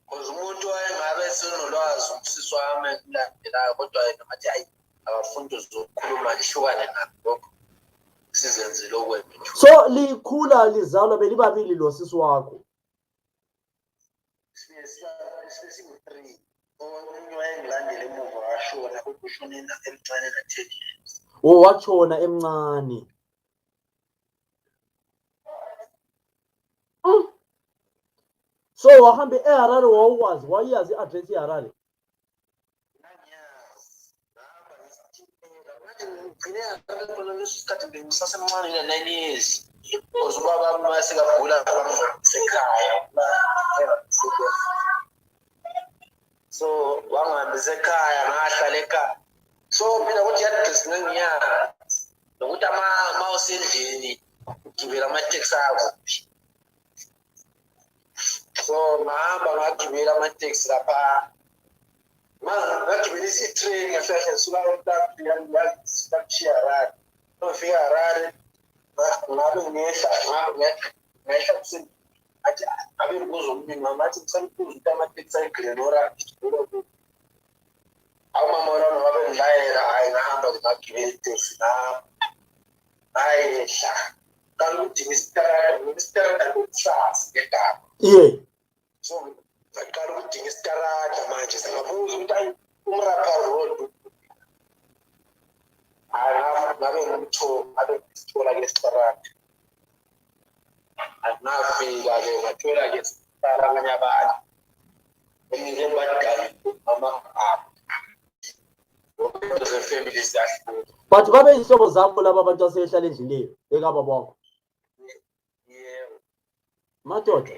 because umuntu wayengabe senolwazi umsisi wami kulandelayo kodwa yena ngathi hayi abafundi zokukhuluma lihlukane nakho sizenzile okwethu. So likhula lizalwa belibabili lo sisi wakho. Sisi-3 omunye wayengilandela emuva washona ukushona emncane na-10 years. Washona emncane. So wahambe eHarare wawuwazi wayazi i-address eHarare. Ngigcine eHarare leso sikhathi ngisasemncane na-9 years. Because ubaba masekagula sekhaya. So wangihambisa ekhaya ngahlala ekhaya. So mina ukuthi i-address ngiyazi nokuthi uma usendlini ugibela amateksi akuphi. So ngahamba ngagibela amateksi lapha ngagibela i-train ngafika ngisuka eTapi ngishiya Harare. Ngifika Harare ngabe ngehla kusini athi abe ngibuza umningi ngamathi ngisambuza ukuthi amateksi ayigrenora awumama wona ngabe ngilayela hayi ngahamba ngagibela iteksi ngayehla kanti ngistarada ngokusasa ngegama. Yeah. So ngaqala ukudinga isitarada manje singabuza ukuthi ayi umrapha road ngabe ngithola ke isitarada ngafika-ke ngathola-ke isitarada abanye abantu engike ngibadala family ziyahluka. But babe inhlobo zakho laba abantu asehlala endlini ekaba bakho. Yebo. Madoda.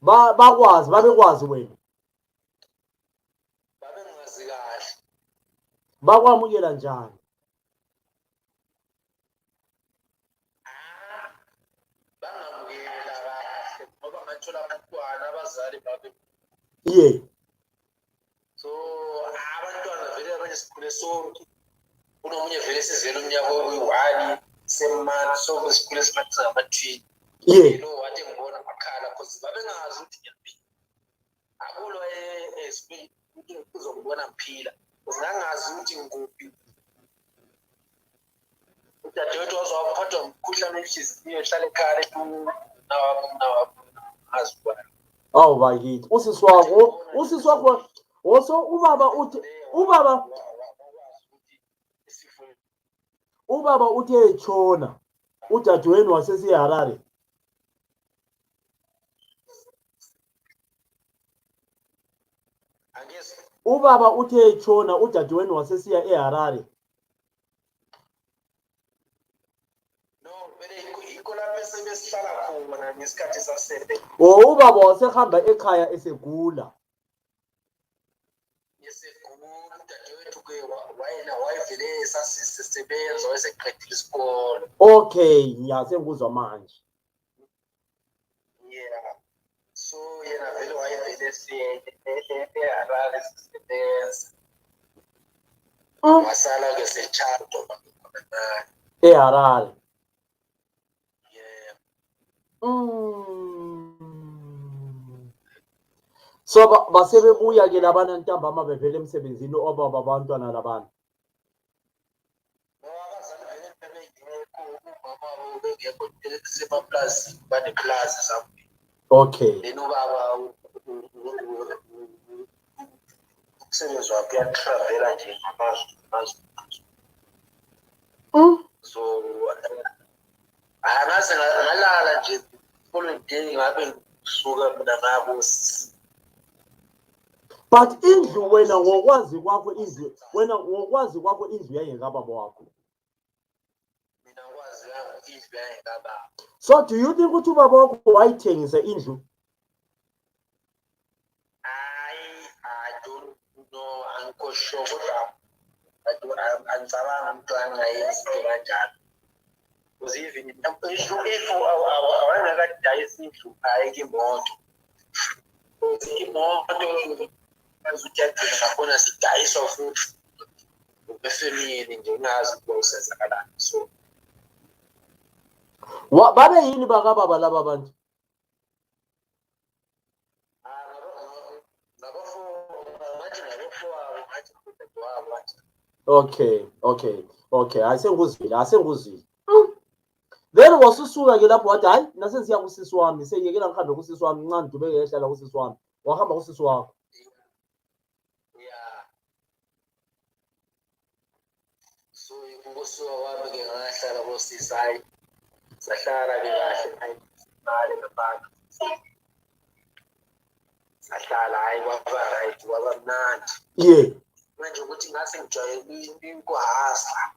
Babekwazi wena. Babengazi kahle. Bakwamukela njani? Bangamukela kahle ngoba ngathola abantwana abazali babe. Yeah. So abantwana vele abanye sikhule sonke. Kunomunye vele sizele umnyaka oyi-1 semana sonke sikhule simathi ngabatwini. Yeah. Wathi ngibona amakhala because babengazi ukuthi ngiyaphila. akulo esp uzokubona mphila uzingangazi ukuthi ngikuphi udadewethu wazwaphathwa umkhuhlane wenhliziyo ehlala ekhaya azibona awu bakithi usisi wakho oso ubaba uthi etshona udadewenu wasesiharare ubaba uthi etshona udadewenu wasesiya eHarare. Ubaba wasehamba ekhaya esegula. Okay, ngiyasenguzwa manje. Yeah. So yena vele wayevele eHarare sisebenza. Wasala ke sechato eHarare. Yeah. So basebebuya ke labana ntambama bevele emsebenzini obaba abantwana labana. Okay. Then ubaba umsebenzi wakhe uyatravela nje ngamazwe. So angaze ngalala nje following day ngabe ngisuka mina ngabo. But indlu wena ngokwazi kwakho indlu yayengababa wakho. Mina ngokwazi indlu yayengababa. So do you think ukuthi ubaba wakho wayithengisa indlu? I don't know, angikho sure kodwa angicabanga umuntu angayenzi kanjalo. Because even if awangakadayisi indlu ayike imoto. Imoto azuthathile ngakhona sidayiswa futhi befamily nje ungazi ukusenzakalani. So babe yini bakababa laba bantu? Okay. Asenguzile. Then wasusuka ke lapho wathi hayi nasensiya kusisi wami seyiyekela ngihambe kusisi wami ncane dubeke ehlala kusisi wami. Wahamba kusisi wakho. Yeah. So ukusuka kwami ke ngahlala kusisi hayi sahlala ke kahle imali ngabantu. Sahlala hayi kwaba right kwaba mnandi. Yeah. Manje ukuthi ngase ngijwayele ukuhasa.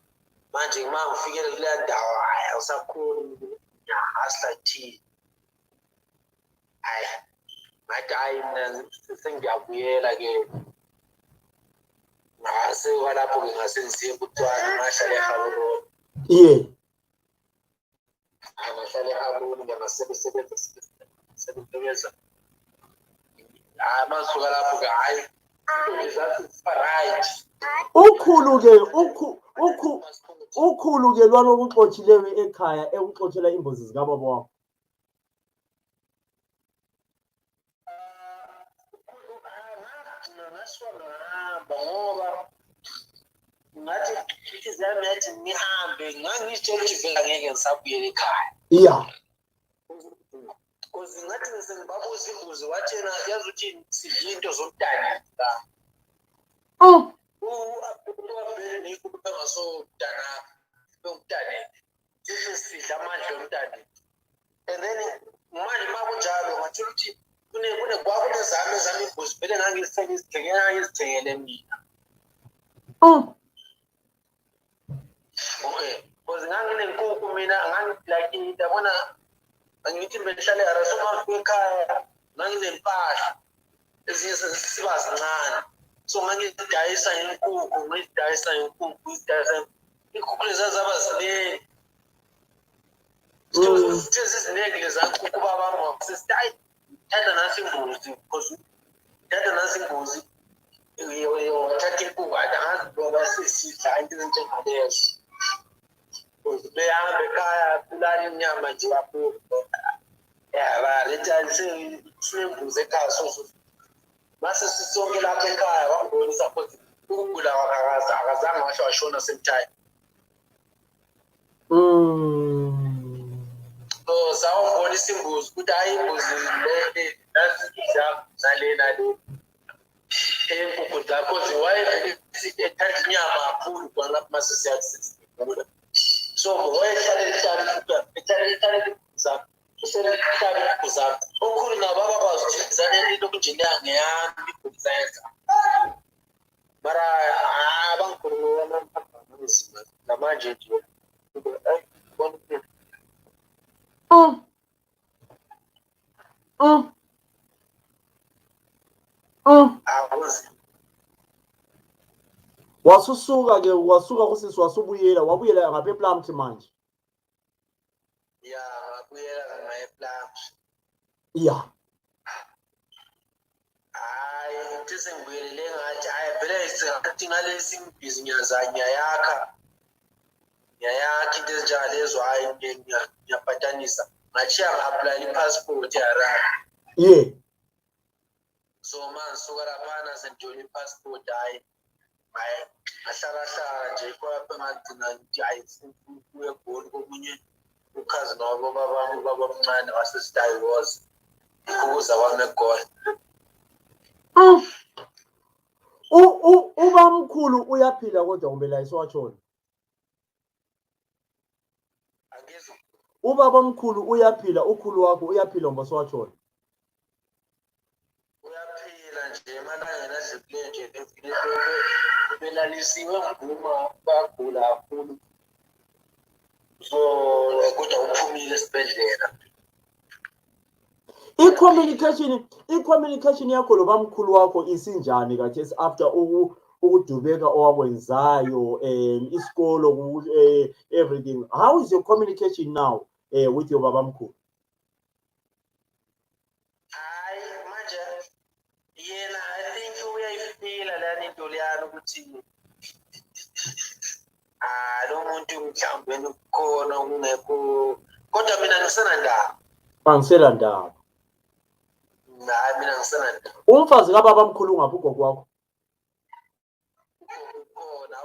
Manje uma ngifikele kule ndawo hayi awusakhona ngiyahasla thi. Hayi ngathi hayi mina sengiyabuyela ke. Ngase kwalapho ke ngase ngisiye kuThwana ngahlala eGaborone. Yeah. Ngahlala eGaborone ngasebenza. Masuka lapho ke hayi right. Ukhulu ke lwana okuxotshileyo ekhaya ekuxotshela imbuzi zikababa wakho. Ngoba ngathi inhliziyo yami yathi ngihambe ngangitshela ukuthi vele angeke ngisabuyela ekhaya. Yeah. Because ngathi ngisengibabuza imbuzi wathi yena yazi ukuthi sidla into zomntana la. Ubabheni kubengasomntana bomntana. Sidla amandla omntana. And then manje makunjalo ngathi ukuthi kunezami imbuzi vele ngangizithengele mina. Okay. Because nganginenkukhu mina like ngiyabona angithi behlale arasoma ekhaya nganginempahla ezinye siba zincane. So ngangidayisa inkukhu inkukhu lezazaba ziningi. Sithe ziziningi lezankukhu baba wami sesithi thatha nasi imbuzi because thatha nasi imbuzi wathatha inkukhu athi angazi ngoba sesidla into ezinjengalezo. Behambe ekhaya kulala inyama nje lapho. Yeah, sinembuzi ekhaya so Mase sisonke lapha ekhaya wangibonisa ukuthi ukugula akazange washo washona semthayi. So sawubonisa imbuzi ukuthi hayi imbuzi le nazidla nalena le enkukhu zakho ethanda inyama kakhulu khona lapho mase siyazigula. So wayehlala zakho usehlala zakho okhulu nabo abakwazi ukuthi zanele into kunjena ngeyami ukuzenza mara abangikhuluma namanje nje wasusuka ke wasuka kusisi wasubuyela wabuyela ngapha ePlumtree manje ya ngabuyela ngaePlumtree ya hayi into sengibuyelele ngathi hayi phela isingathi ngalesi ngibhizi ngiyayakha into ezinjalo lezo hayi ngiyaphatanisa ngachiya nga-apply i-passport yaRwanda so manje suka laphana senjoli i-passport hayi ahlala nje kwapha ngagcina ngithi hayi kuye egoli komunye ukhazi nabo babamncane wasesidayiwoza ukuza kwami egoli. Ubamkhulu uyaphila kodwa kumele iswatshona. Angizwa. Ubaba omkhulu uyaphila, ukhulu wakho uyaphila ngoba swatshona. Uyaphila nje emalangeni adlule nje belalisiwe nguma bagula kakhulu. So kodwa uphumile esibhedlela. I-communication yakho lo bamkhulu wakho isinjani kathesi after ukudubeka owakwenzayo isikolo everything. How is your communication now with your babamkhulu? Hayi manje yena I think uyayifila lana into leyana ukuthi lo muntu mhlawumbe ukukhona ungekho kodwa mina ngisenandaba. Angisela ndaba. Hayi mina ngisenandaba. Umfazi kababamkhulu ungaphi ugogo wakho? Ukhona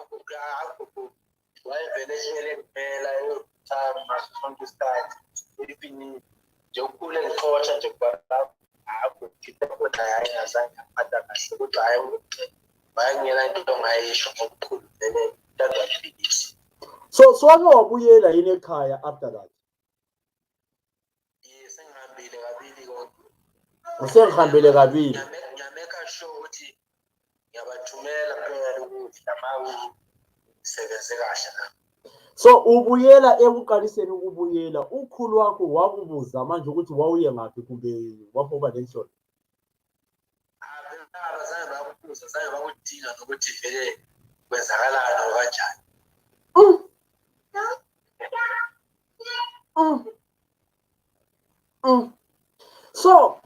wayevele ehlele kuphela yokuthama sonke isikhathi elifini nje ukhule ngixotsha nje kuba akukho kodwa hayi ngazange aphatha kahle kodwa hayi wayengena into ongayisho ngokukhulu vele tadwaphilisi. So wake wabuyela yini ekhaya after that? Yes, ngihambile kabili konke. Usengihambele kabili. Ngiyameka sure ukuthi ngiyabathumela phela ukudla mawu sebenze kahle na. So ubuyela ekuqaliseni ukubuyela ukhulu wakho wakubuza manje ukuthi wawuye ngaphi kumbe waphoba lenshoni? Abazange bakubuza zange bakudinga nokuthi vele kwenzakalani kanjani. So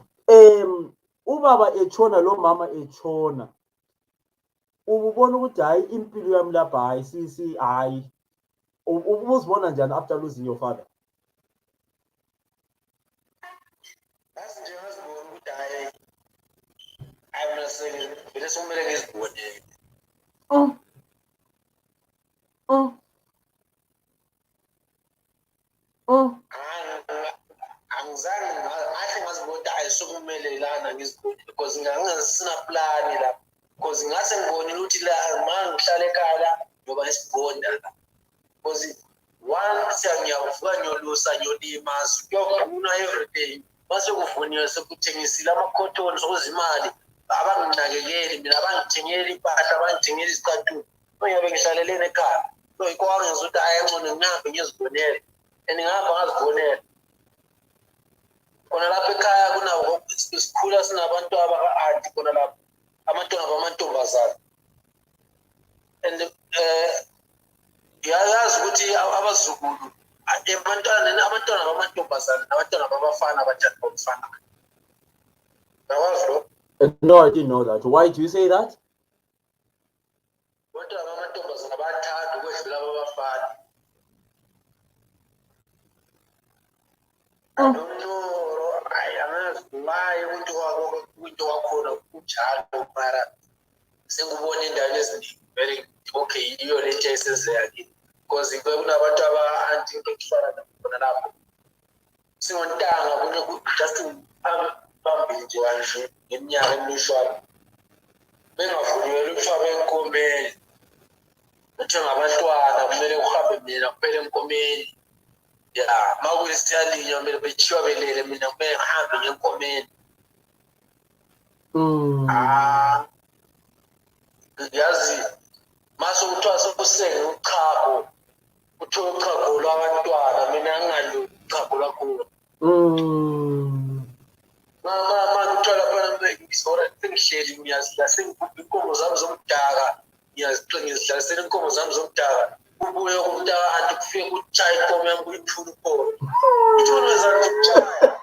ubaba etshona lo mama etshona ububona ukuthi hayi impilo yami lapha hayi hayi ubuzibona njani after losing your father? Basi nje ngazibona ukuthi hayi mina vele sokumele ngizibone. Angizange ngahle ngazibona ukuthi hayi sokumele lana ngizibone because ngingasina plan la because ngase ngibonile ukuthi la manje ngihlala ekhaya la ngoba isibonda la because once ngiyavuka ngiyolusa ngiyolima kuyovuna everyday base kuvuniwe sekuthengisile amakhothoni sokuzimali abanginakekeli mina abangithengeli impahla abangithengeli izicathulo ngiyabe ngihlalelene ekhaya so ikwangenza ukuthi hayi ngcono ngihambe ngizibonele ngihamba ngazibonela khona lapha ekhaya kunawo isikhula sinabantu abaka-anti khona lapha amantombazana and yazi ukuthi abazukulu abantwana bamantombazana nabantwana babafana bathanda ukufana. Nawazi lo? No, I didn't know that. Why do you say that? Abantwana bamantombazana bayathanda ukwedlula ababafana. I don't know. angazi why umuntu wakhona kunjalo mara sengubona indawo eziningi very okay iyo lento esenzeka kini because kunabantu aba-anti into kufana khona lapho singontanga kunye just phambili nje kanje ngeminyaka emishwana bengavunyelwa ukushaba enkomeni kuthe ngabantwana kumele uhambe mina kuphela enkomeni ya makuyisiyalinywa kumele bethiwa belele mina kumele ngihambe ngenkomeni yazi mase kuthiwa sekusenge uchago kuthiwa uchago lwabantwana mina ngingali uchago lwakhona kuthiwa laphana sengihleli ngiyazidla sengigubha inkomo zami zomdaka ngiyazidlalisela inkomo zami zomdaka kubuye umdaka anti kufike kutshaya inkomo yami kuyithula ukhona kuthi wena wenzani ukutshaya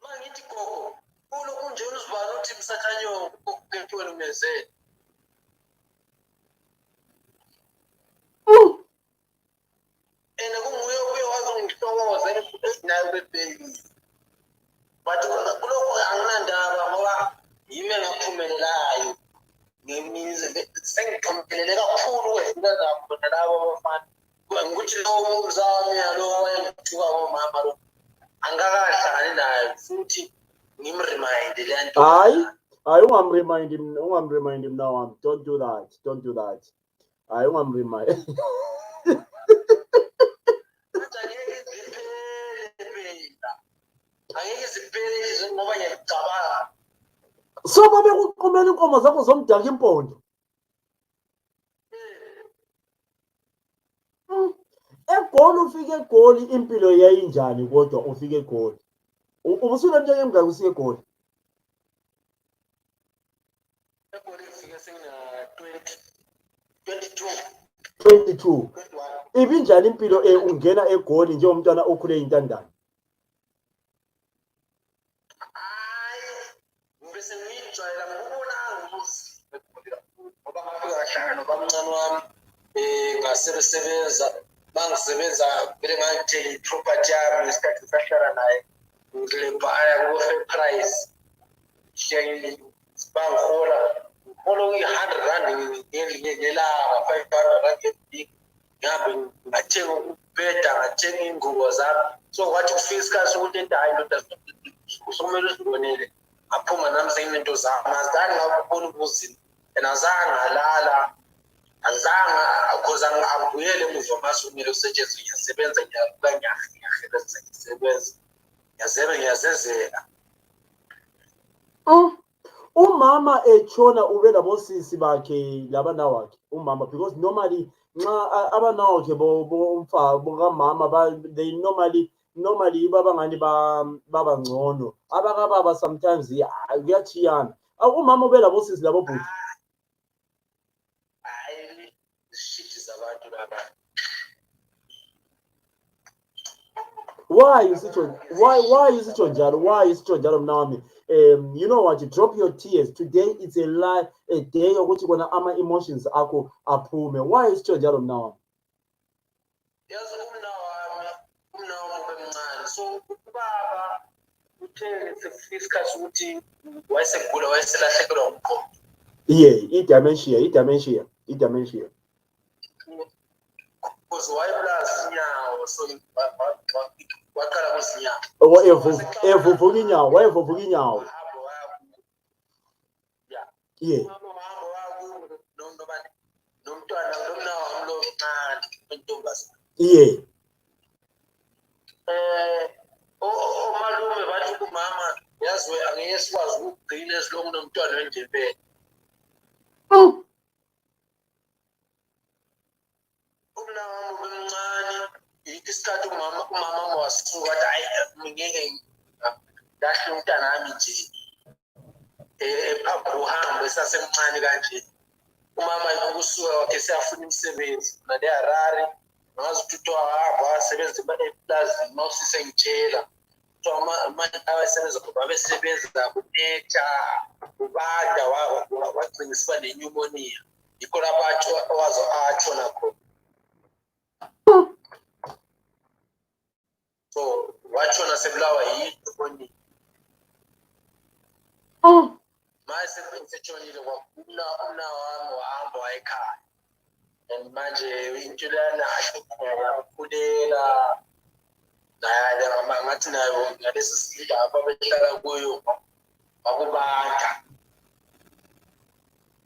mangithi gogo ulokhu nje uzibani uthi msathanyo kokuphethiwe umezeni and kunguye ubuye wazi ngihlokoza esinayo bebhekile but kulokhu anginandaba ngoba yimi engaphumelelayo ngemize sengixomphelele kakhulu kwezinto zabo bona labo abafana ngikuthi lo mzami lo wayengithuka ngomama lo angakahlangani naye futhi ngimremind le nto hayi ungamremind him now. Don't do that hayi ungamremind angeke ziphele ngoba ngiyacabanga so babekuqumela inkomo zakho zomdaka impondo eGoli ufike eGoli impilo yayinjani kodwa ufike eGoli ubusule mnjenge emngaka usike eGoli eGoli ufike sengina 22 ibinjani impilo ungena eGoli njengomntwana okhule intandane bese ngijwayela ngibona ngomuzi ngoba ngafika kahlala nobamncane wami ngasebenza bangisebenza vele ngangithela iproperty yami ngesikhathi ngisahlala naye ngilebhaya ku-fair price bangihola uyi-100 rand ngelanga 500 rand ngebhiki ngihambe ngathenga ubheda ngathenga iy'ngubo zami so kwathi kufika isikhathi sokuthi enti hayi ndoda sokumele uzibonele aphuma nami sengiyinto zami azange ngabona ubuzima and azange ngalala azange because angibuyele emuva mase kumele kusetshenzwe ngiyasebenza ngiyavuka ngiyasebenza ngiyazezela umama etshona ube labosisi bakhe labanawakhe umama because normally nxa abanawakhe bokamama they normally babangani babangcono abakababa sometimes kuyachiyana umama ube labosisi labobhuti hayi shit zabantu laba why you sitho njalo mnawami you know what, you drop your tears today. It's a day yokuthi kona ama emotions akho aphume. Why sitho njalo mnawami? yazi umnawami ubemncane so ubaba uthe isikhathi ukuthi wayesegula wayeselahlekelwa umqondo i-dementia because wayebulaza inyawo so waqala kuzinyawo evuvuka inyawo nomntwana lomnawami lo mncane wentombazane omalume bathi kumama yazi angeke sikwazi ukugcina esilongu nomntwana wendebele umnawami ubemncane isikhathi umama wasuka wathi hayi ngeke lahle umntana wami nje ephambi uhambe esasemncane kanje umama ukusuka wakhe seyafuna imisebenzi nale Harare ngazi ukuthi kuthiwa hamba asebenza eplazini mawusisengitshela kuthiwa manje abasebenza babesebenza kunetha ubanda wagcina isiba nenyumoniya yikho lapho wazo atshona khona. So watshona sebulawa yinyumoniya. Manje setshonile umna wami wahamba wayekhaya. And manje into lana yakhulela ngathi nayo ngalesi sigaba behlala kuyo wakubanda.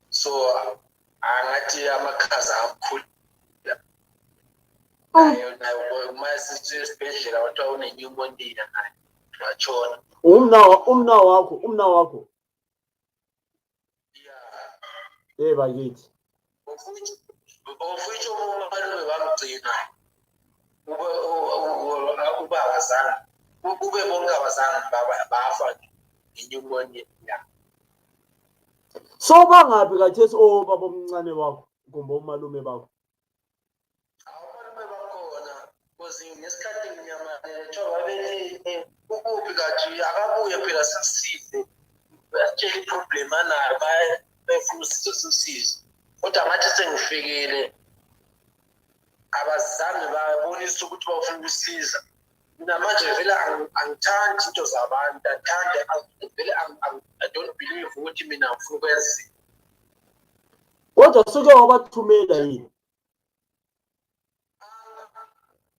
So angathi amakhaza amkhulila nayo masithi esibhedlela wathiwa unenyumoniya naye watshona. Umna wakho yeah bakithi ofitsho umalume bamgcina uba abazange kube bonke abazange bafa ngenyumoniya. So bangaphi khathesi obaba omncane wakho kumbe umalume bakho? Abalume bakhona because ngesikhathi nginyamane kuthiwa babethi ukuphi kathi akabuye phela sisize bayatshela iproblem anayo bayefuna usizo sisize kodwa ngathi sengifikile abazange babonisa ukuthi bafuna ukusiza. Mina manje vele angithandi into zabantu vele I don't believe ukuthi mina ngifuna ukwenza. Kodwa suke wabathumela yini?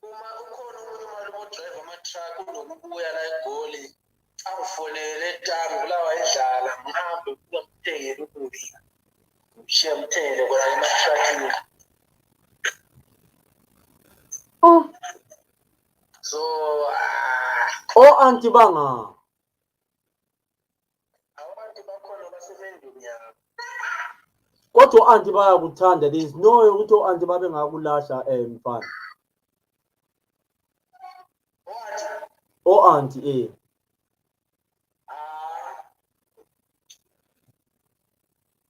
Ukhona omunye umalume odrive ama-truck unokubuya la eGoli angifonele eTangu la wayedlala ngihambe ngiyamthengela ukudla ngishiye mthele kona ema-truckini. So Anti banga abantu bakhona basebendini yabo. kodwa anti bayakuthanda. There is no way ukuthi anti babe ngakulahla mfana. What? Anti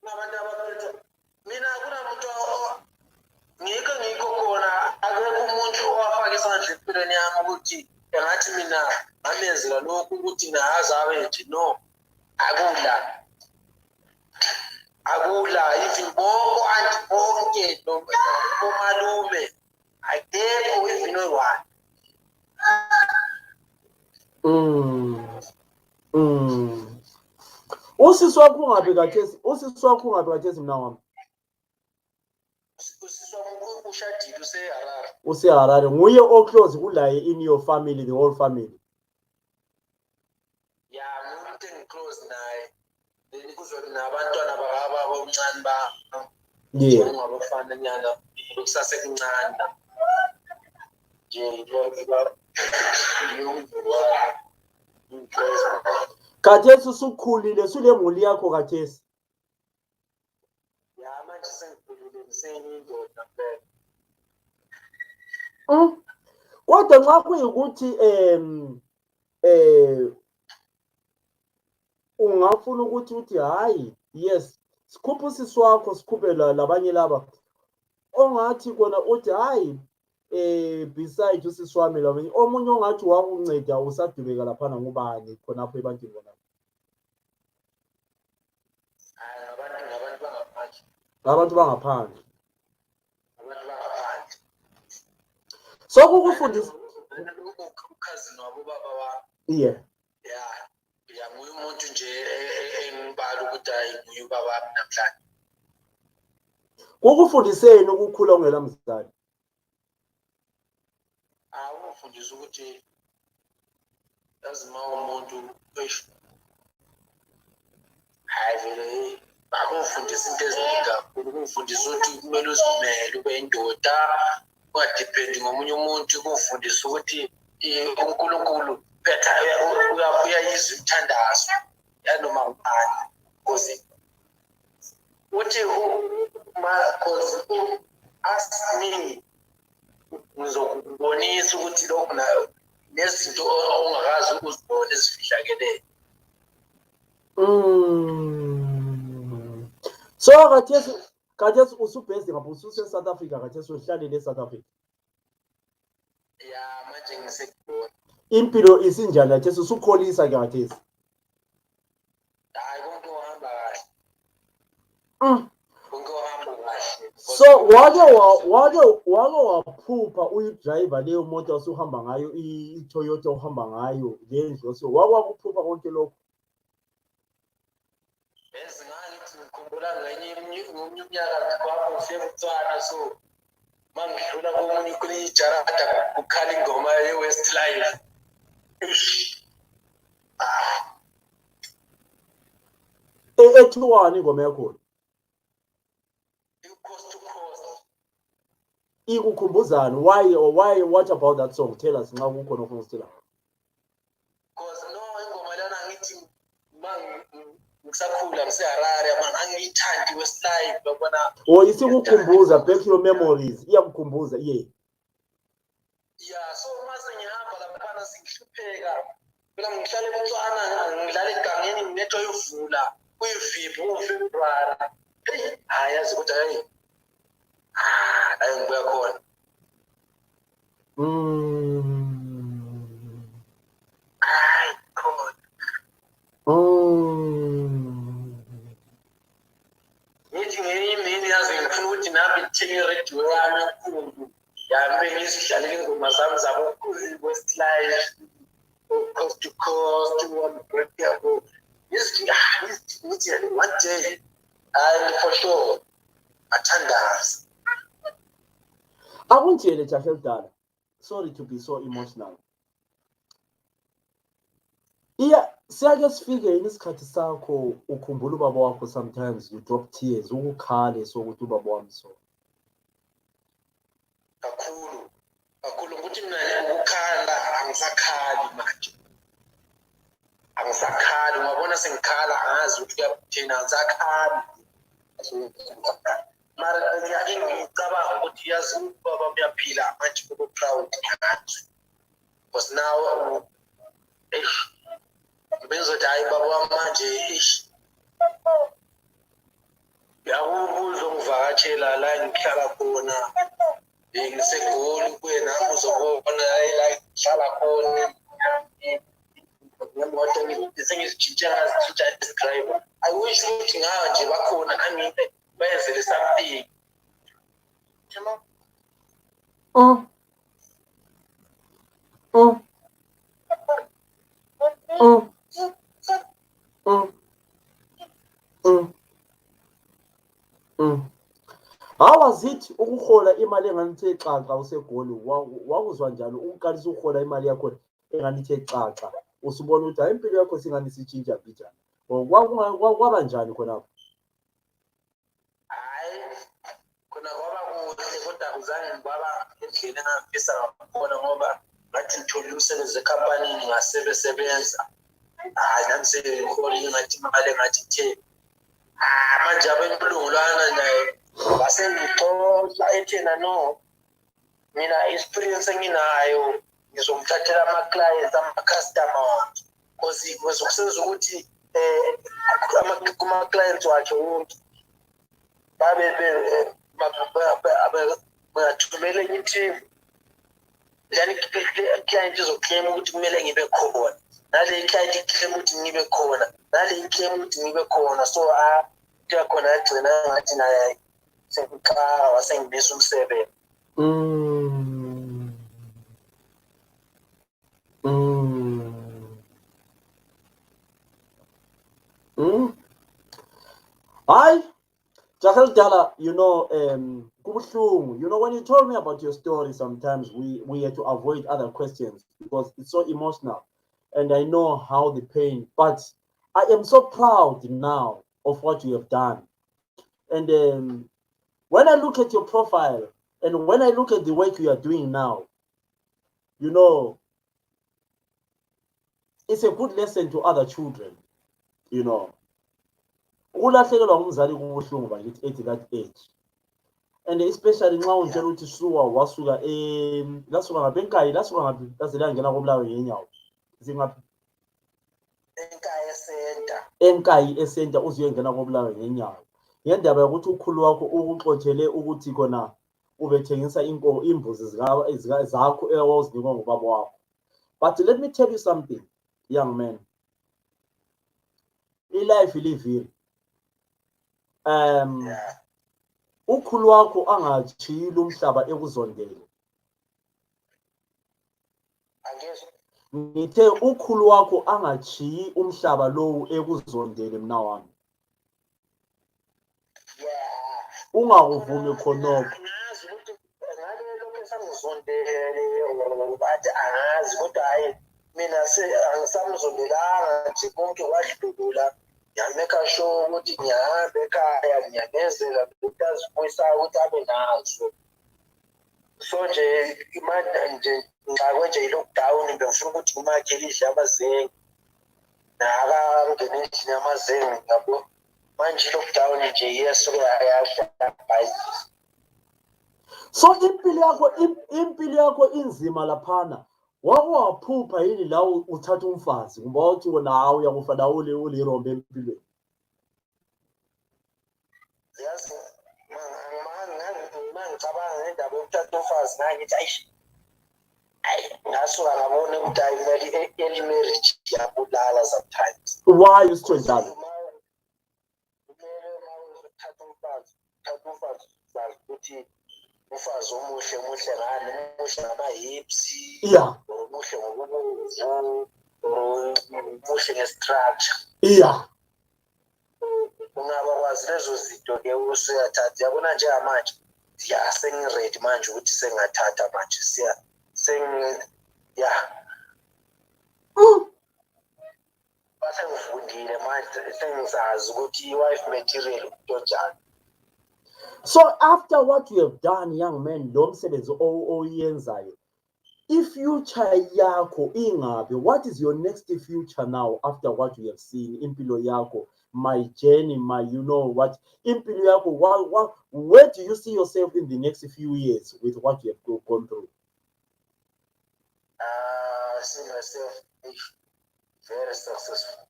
nabantu abaphethe mina kunamuntu ngikho khona akekho umuntu owafaka isandla empilweni yami ukuthi engathi mina ngamenzela lokhu ukuthi nahazi abethi no. Akula even bonke anti bonke nomalume akekho even oyi-one. Usisi wakho ungaphi khathesi mna wami? Usisi wami ushadile useHarare. Useharare. Nguye oclose kulaye in your family, the whole family? Ya ngumuntu engiclose naye. Kuzobe nabantwana bakababa omncane ba ngabafana nyana kusasekuncane nje khathesi usukhulile sulemuli yakho khathesi? ya manje sengikhulile ngiseyindoda phela. Kodwa nxa kuyikuthi ungafuna ukuthi hayi yes sikhuphe usisi wakho sikhuphe labanye laba ongathi kona uthi hayi beside usisi wami labanye omunye ongathi wakunceda usadubeka laphana ngubani khonapho ebantwini bona? Abantu bangaphandle. So kukufundisa ukhazini wabo baba wami. Yeah, nguye umuntu nje engibala ukuthi hayi nguye ubaba wami namhlanje. Kukufundiseni ukukhula ungela mzali? Ungifundisa ukuthi yazi ma umuntu hayi vele akungifundisa into eziningi kakhulu. Kungifundisa ukuthi kumele uzimele ube indoda ungadephendi ngomunye umuntu. Kungifundisa ukuthi uNkulunkulu phetha uyayizwa umthandazo yanoma ubani because uthi ask me ngizokubonisa ukuthi lokhu nayo nezinto ongakazi ukuzibona ezifihlakeleyo. So khathesi usubhezi ngapha ususe South Africa khathesi uhlalele eSouth Africa? Ya manje ngisekhona. Impilo isinjani lathi usukholisa ke ngathesi? Hayi konke uhamba kahle. Konke uhamba kahle. So wake waphupha uyidrayiva leyo moto osuhamba ngayo iToyota uhamba ngayo le ndlu so wakuphupha konke lokho? Bese ngithi ngikhumbula ngenye umnyaka kwapho usebutswana so mangidlula komunye kule ijarada ukhala ingoma ye-Westlife. Ethiwani ingoma yakho? Coast to coast. Ikukhumbuzani? Why what about that song? Tell us nxa kukhona ofuna usitshela. Because no ingoma lana ngithi ngisakhula ngiseHarare man angiyithandi Westlife yabona. Oh isikukhumbuza back to your memories. Iyakukhumbuza yeah. Yeah, so mase ngihamba lapha singihlupheka. Mina ngihlala eBotswana ngidlala egangeni nginetho yovula kuyivipi ngoFebruary. Hey, ayazi ukuthi hayi. Hayi ngibuya khona. Hayi khona. Ngithi ngenye imini yazi ngifuna ukuthi nami ngithenge iradio yami enkulu. Yami ngizidlalela ingoma zami zabo Westlife. Coast to coast, one break yabo. Ngithi one day and for sure athandazi. Akungitshele Jahe Dala. Sorry to be so emotional. Yeah, siyake sifike yini isikhathi sakho ukhumbula ubaba wakho sometimes you drop tears ukukhale sokuthi ubaba wami so. Kakhulu ukuthi mina ukukhala angisakhali manje. Angisakhali ngabona sengikhala angazi ukuthi kuyathina angisakhali. Mara ngiyake ngicabanga ukuthi yazi ubaba uyaphila manje ube proud ngathi. Because now benzothi hayi baba wami manje yakubuza ngivakatshela la ngihlala khona ngisegoli kuwena uzobona la ngihlala khona ngemoto sengizitshintsha ngazitshintsha driver. I wish ukuthi ngayo nje bakhona nami benzele something. How was it ukuhola imali enganithe xaxa usegoli? Wakuzwa njalo uqalisa ukuhola imali yakho enganithe xaxa usubona ukuthi hayi impilo yakho singani sitshintsha bijana? Kwaba njani khona? Hayi khona kwaba kuhle kodwa uzange ngibaba endlini engafisa ngakhona ngoba ngathi ngithole umsebenzi ekampanini ngasebenza. Hayi nami sengiholi ngathi imali engathi the manje abemlungulwana naye basengixoxa ethena no mina experience enginayo ngizomthathela ama-clients ama-customer wakhe because kuzokusenza ukuthi kuma-clients wakhe wonke bathumele enye i-team then i-client izoclaim ukuthi kumele ngibe khona nale client iclaim ukuthi ngibe khona nale iclaim ukuthi ngibe khona so kuyakhona agcina ngathi naye sengikhala wasengibisa umsebenzi. Hi, Jahe Dala, you know, kubuhlungu. You know, when you told me about your story, sometimes we had to avoid other questions because it's so emotional. And I know how the pain, but I am so proud now of what you have done. And when I look at your profile and when I look at the work you are doing now, you know, it's a good lesson to other children, you know. Ukulahlekelwa ngumzali kubuhlungu bakithi at that age. And especially nxa ungitshela ukuthi suwa wasuka lasuka ngabenkayi lasuka ngaphi laze langena koBulawayo ngenyawo. Zingaphi? Enkayi esenta uzuyengena koBulawayo ngenyawo. Ngendaba yokuthi ukhulu wakho ukuxothele ukuthi khona ubethengisa imbuzi zakho ozinikwa ngubaba wakho. But let me tell you something, young man. I-life ilivile. Ukhulu wakho angajiyile umhlaba ekuzondele. Ngithe ukhulu wakho angajiyi umhlaba lowo ekuzondele mna wami. Ungakuvumi khonokho. Angazi kodwa hayi mina angisamzondelanga nje konke kwadlula ngiyameka sure ukuthi ngiyahamba ekhaya ngiyamezela ukuthi azibuyisayo ukuthi abe nazo. So nje imanje nje ngixakwe nje i-lockdown bengifuna ukuthi ngimakhele idle amazengi nakangena endlini yamazengi yabo. Manje i-lockdown nje yesuke yashaya. So impilo yakho inzima laphana. Wake waphupha yini la uthatha umfazi ngoba uthi nawe uyakufa la ulirombe empilweni? Yazi ngicabanga ngendaba yokuthatha umfazi nangithi ayi ngasuka ngabona ukuthi ayimali early marriage yabulala sometimes. Why you still done? Uthatha umfazi ukuthi umfazi omuhle ngane muhle ngama-hips, yeah, muhle ngokubuvu, muhle nge-structure, yeah. Ungabakwazi lezo zinto-ke usuyathatha. Yabona njengamanje sengi-ready manje ukuthi sengathatha manje sengifundile manje sengizazi ukuthi i-wife material utonjani. So after what you have done, young man, lo msebenzi oyenzayo, i-future yakho ingabe? What is your next future now after what you have seen? Impilo yakho, my journey, you know what? Impilo yakho, where do you see yourself in the next few years with what you have gone through? I see myself very successful.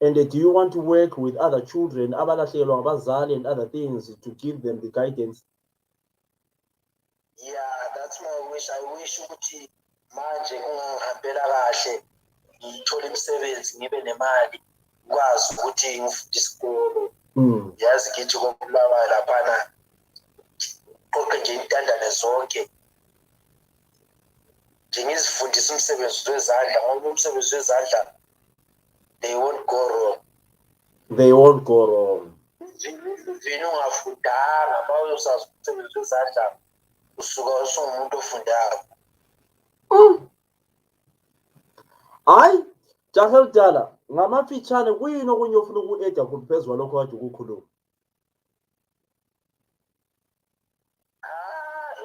And do you want to work with other children, abalahlekelwa ngabazali and other things, to give them the guidance? Yeah, that's my wish. I wish ukuthi manje kungangihambela kahle ngithole imisebenzi ngibe nemali ngikwazi ukuthi ngifundise isikolo. Yazi ngithi kokulaba laphana konke nje intandane zonke nje ngizifundise umsebenzi wezandla ngoba umsebenzi wezandla they won't go wrong. They won't go wrong. Vini ungafundanga bawuyosazi umsebenzi wezandla usuka usumuntu ofundayo. Hayi, jaha elidala, ngamafitshane kuyini okunye ofuna uku-eda phezu kwalokho kade ukukhuluma?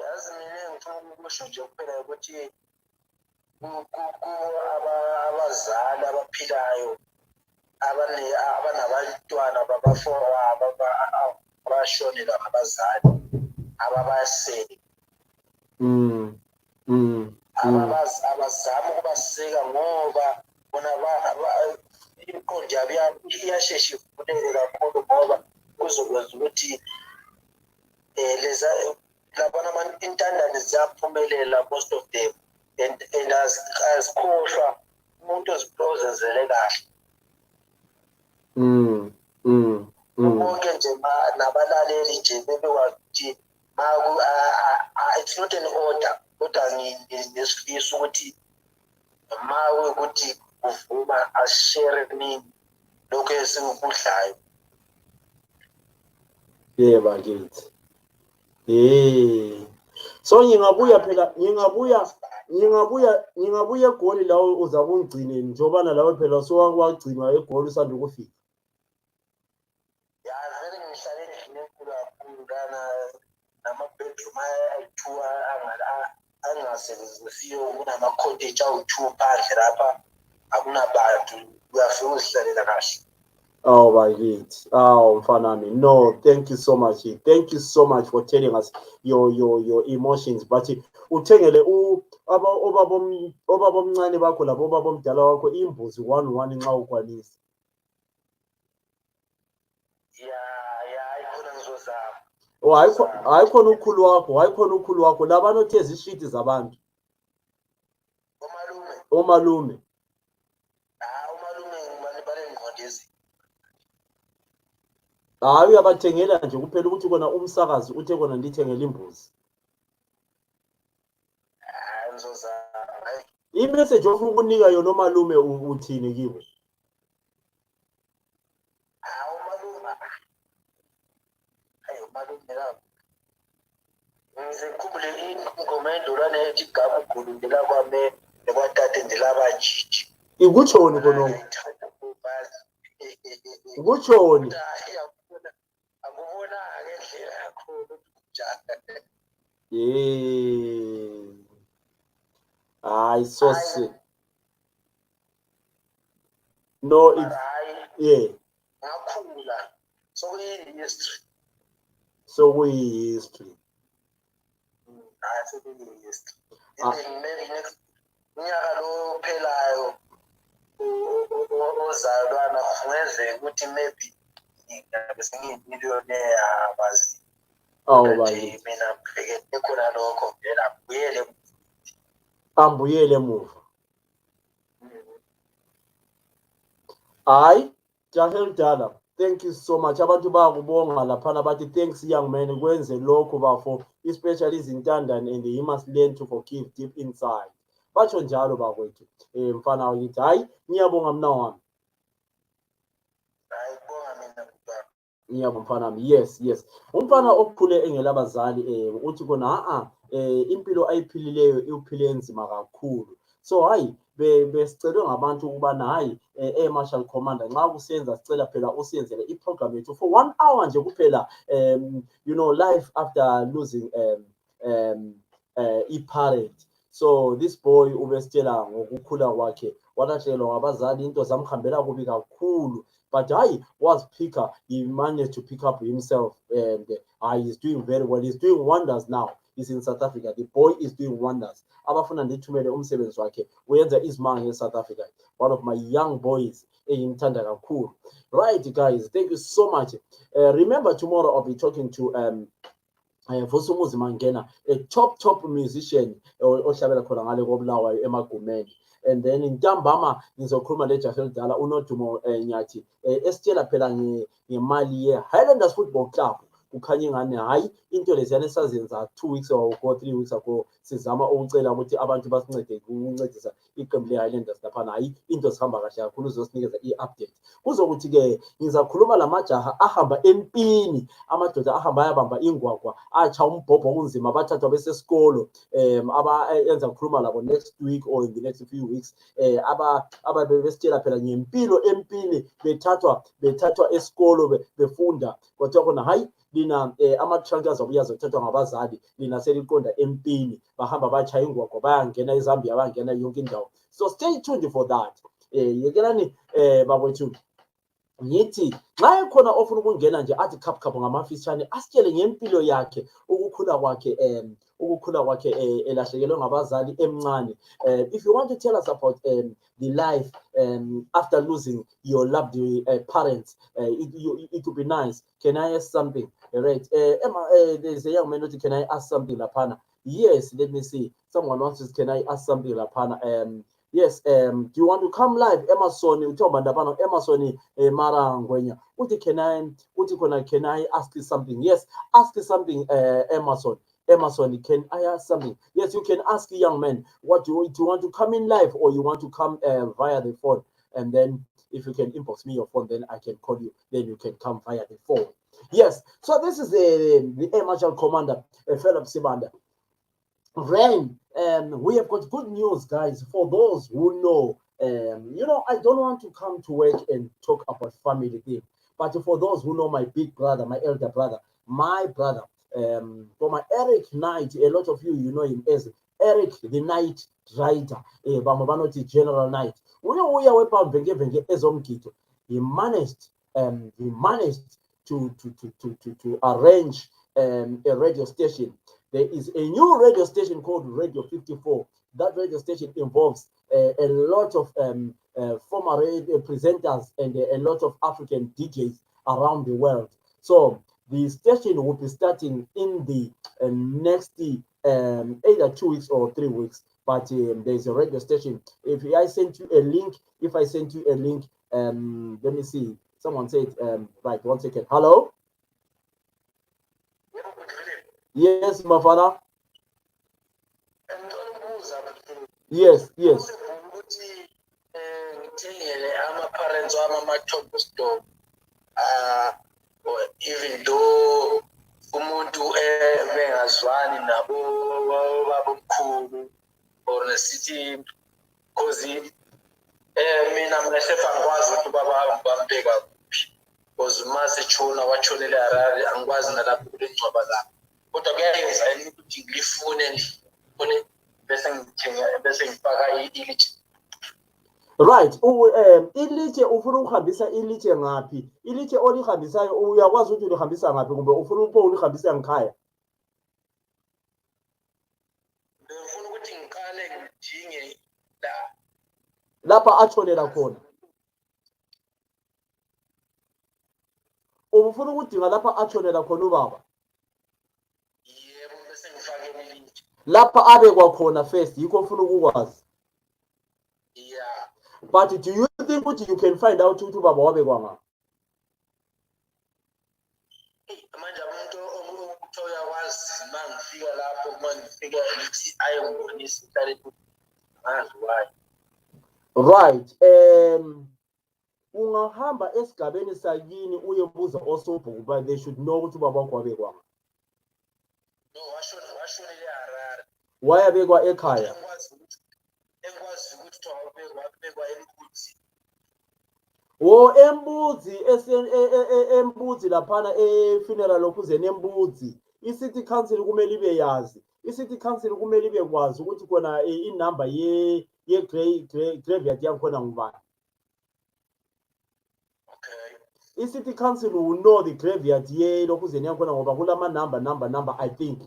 Yazi mina ngifuna ukusho nje kuphela ukuthi abazali abaphilayo abanabantwana babafowabo abashonelwa ngabazali ababasele abazama ukubaseka ngoba bona imiqondo yabo iyashesha ivuleke kakhulu ngoba kuzokwenza ukuthi labona intandane ziyaphumelela most of them and azikhohlwa umuntu ozenzele kahle. Bonke nje nabalaleli nje bebekwazi ukuthi it's not an order kodwa ngesifisa ukuthi mawe ukuthi uvuma ashare nini lokho esikudlayo. Bakithi. So ngingabuya eGoli la uza kungigcine njengoba nalawe phela sowagcinwa eGoli usanda ukufika. Vele ngihlale endlini enkulu kakhulu nama-bedroom ayi-2 angasebenzisiyo, kunama-cottage awu-2 phandle lapha akunabantu, uyafika uzihlalela kahle. Oh, bakithi. Oh, mfanami. No, thank you so much. Thank you so much for telling us your emotions. But uthengele obaba omncane bakho labo obaba omdala wakho imbuzi 1 nxa ukwanisa. Yeah, ikhona ngizozama. Oh, hayikhona ukhulu wakho labana otheza ishiti zabantu. Omalume. Umalume ngibani balengqondezi. Hayi uyabathengela nje kuphela ukuthi kona umsakazi uthe kona ndithengele imbuzi. Imessage ofuna ukunika yona omalume uthini kibo? Umalume lapho ngizekhumbule ingoma endolwane ethi igama uGulu ndela kwame nekwatate ndela bajiji. Ikutshoni khonoko? Ukutshoni? Akubona ngendlela yakho njalo. Hayi so sick. No, it's yeah. Ngakhula sokuyi-history. Sokuyi-history. Sokuyi-history. Maybe next unyaka lo ophelayo ozalwana kungenzeka ukuthi maybe ngabe sengiyimillionaire abazi. Bayi. Mina ngibheke khona lokho vela ambuyele emuva. Hayi Jahel Dala, thank you so much. Abantu bayakubonga laphana bathi thanks young man, kwenze lokho bafo, especially izintandane, and he must learn to forgive deep inside. Batsho njalo bakwethu. Mfana wakithi hayi ngiyabonga mna wami. Ngiyabonga mfana wami. Yes. Umfana okukhule engelabazali uthi kona impilo ayiphilileyo iuphile enzima kakhulu. So hayi besicelwe ngabantu ukubana hayi Marshall Commander nxa kusenza sicela phela usiyenzele iprogram yethu for 1 hour nje kuphela, life after losing i-parent. So this boy ubesitshela ngokukhula kwakhe, walahlekelwa ngabazali, into zamhambela kubi kakhulu, but hayi he managed to pick up himself, and he's doing very well. He's doing wonders now. He's in South Africa. The boy is doing wonders. Abafuna ndithumele umsebenzi wakhe uyenza izimanga eSouth Africa. One of my young boys engimthanda kakhulu. Right guys, thank you so much. Remember tomorrow I'll be talking to Vusumuzi Mangena, a top musician ohlabela khona ngale koBulawayo eMagumeni. And then ntambama ngizokhuluma leJahel Dala uNodumo Nyathi esitshela phela ngemali ye-Highlanders Football Club. Kukhanya ingane hayi into leziyana esazenza 2 weeks ago, 3 weeks ago, sizama ukucela ukuthi abantu basincede ukuncedisa iqembu le-Highlanders laphana. Hayi into zihamba kahle kakhulu, uzosinikeza i-update. Kuzokuthi-ke ngizakhuluma lamajaha ahamba empini, amadoda ahamba ayabamba ingwagwa, atsha umbhobho kunzima, bathathwa besesikolo, enza ukukhuluma labo next week or in the next few weeks, besitshela phela ngempilo empini, bethathwa esikolo befunda, kwathiwa khona hayi lina ama-trunk azobuya azothathwa ngabazali, lina seliqonda empini, bahamba batshaya ingwagwa, bayangena eZambia, bayangena yonke indawo. So stay tuned for that. Yekelani bakwethu ngithi nxa ekhona ofuna ukungena nje athi khaphukhaphu ngamafitshane asitshele ngempilo yakhe, ukukhula kwakhe elahlekelwe ngabazali emncane. If you want to tell us about the life after losing your loved parents, it would be nice. Can I ask something? Right. There's a young man who can I ask something lapana? Yes, let me see. Someone wants to, can I ask something lapana? Yes, do you want to come live? Emerson, Emerson Marangwenya. Can I ask you something? Yes, ask you something, Emerson. Emerson, can I ask something? Yes, you can ask a young man. What do you want to come in live, or you want to come via the phone? And then if you can inbox me your phone, then I can call you. Then you can come via the phone. Yes. So this is the Air Marshal Commander, Philip Sibanda. Rain. We have got good news, guys, for those who know. I don't want to come to work and talk about family thing, but for those who know my big brother, my elder brother, my brother, for my Eric Knight, a lot of you know him as Eric the Night Rider, Bamabanoti General Knight. He managed to arrange a radio station. There is a new radio station called Radio 54. That radio station involves a lot of former radio presenters and a lot of African DJs around the world. So The station will be starting in the next either 2 weeks or 3 weeks. But there's a radio station. If I send you a link, let me see. Someone said, right, 1 second. Hello? Yes, my father. Yes, yes. Even though umuntu bengazwani nabo babomkhulu or nesithi cause mina mnasepha ngikwazi ukuthi baba bambeka kuphi because masechona wachonela Harare angikwazi nalapho kulengcwaba lapho kodwa kuyayenza ukuthi ngilifune ngifune bese ngifaka ilitshe. Right. Ilitshe ufuna ukuhambisa ilitshe ngaphi? Ilitshe olihambisayo uyakwazi ukuthi ulihambisa ngaphi kumbe ufuna ulihambisa ngikhaya? Ngifuna ukuthi ngiqale ngidinge lapha atshonela khona. Ufuna ukudinga lapha atshonela khona ubaba? Yebo, bese ngifake ilitshe. Lapha abekwa khona first yikho ufuna ukukwazi. Yeah. But do you think you can find out ukuthi ubaba wabekwa ngaphi? Manje umuntu okuthoya wazi mangifika lapho mangifika ngithi ayongibonisa ihlale ngazi why. Right. Ungahamba esigabeni sakini uyebuza osobhuku but they should know ukuthi ubaba wakho wabekwa ngaphi. No, washonele eHarare. Wayabekwa ekhaya. Engikwazi ukuthi wabekwa eMbuzi. Embuzi Embuzi laphana funeral okhuzeni Embuzi. I-city council kumele ibe yazi. I-city council kumele ibe kwazi ukuthi khona inamba ye graveyard yakhona ngubani. Okay. I-city council will know the graveyard ye lokhuzeni yakhona ngoba kulama number I think.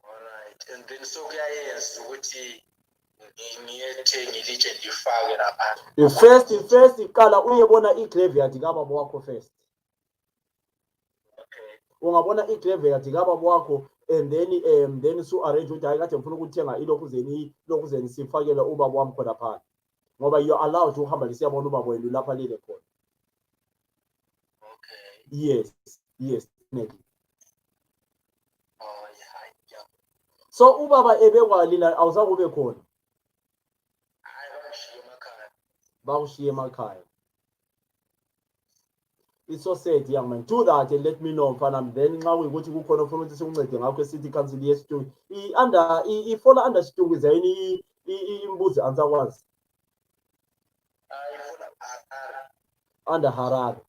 Alright. And then so kuyayenza ukuthi ngiyethenga ilitshe ndifake lapha. First iqala uyebona i-graveyard kababa wakho first. Okay. Ungabona i-graveyard kababa wakho and then su arrange ukuthi hayi kade ngifuna ukuthenga ilokhuzeni sifakele ubaba wami khona phansi. Ngoba you are allowed ukuhamba lisiyabona ubaba wenu lapha lile khona. Okay. Yes, definitely. Oh yeah. So ubaba ebekwa lina awuzange ube khona. Bakushiye emakhaya. It's so sad, young man. Do that and let me know, mfana. Then nxa kuyikuthi kukhona ufuna ukuthi sikuncede ngakho e-city council yesitungu. Ifola under situngu zayini imbuzi ansakwazi. Under Harare.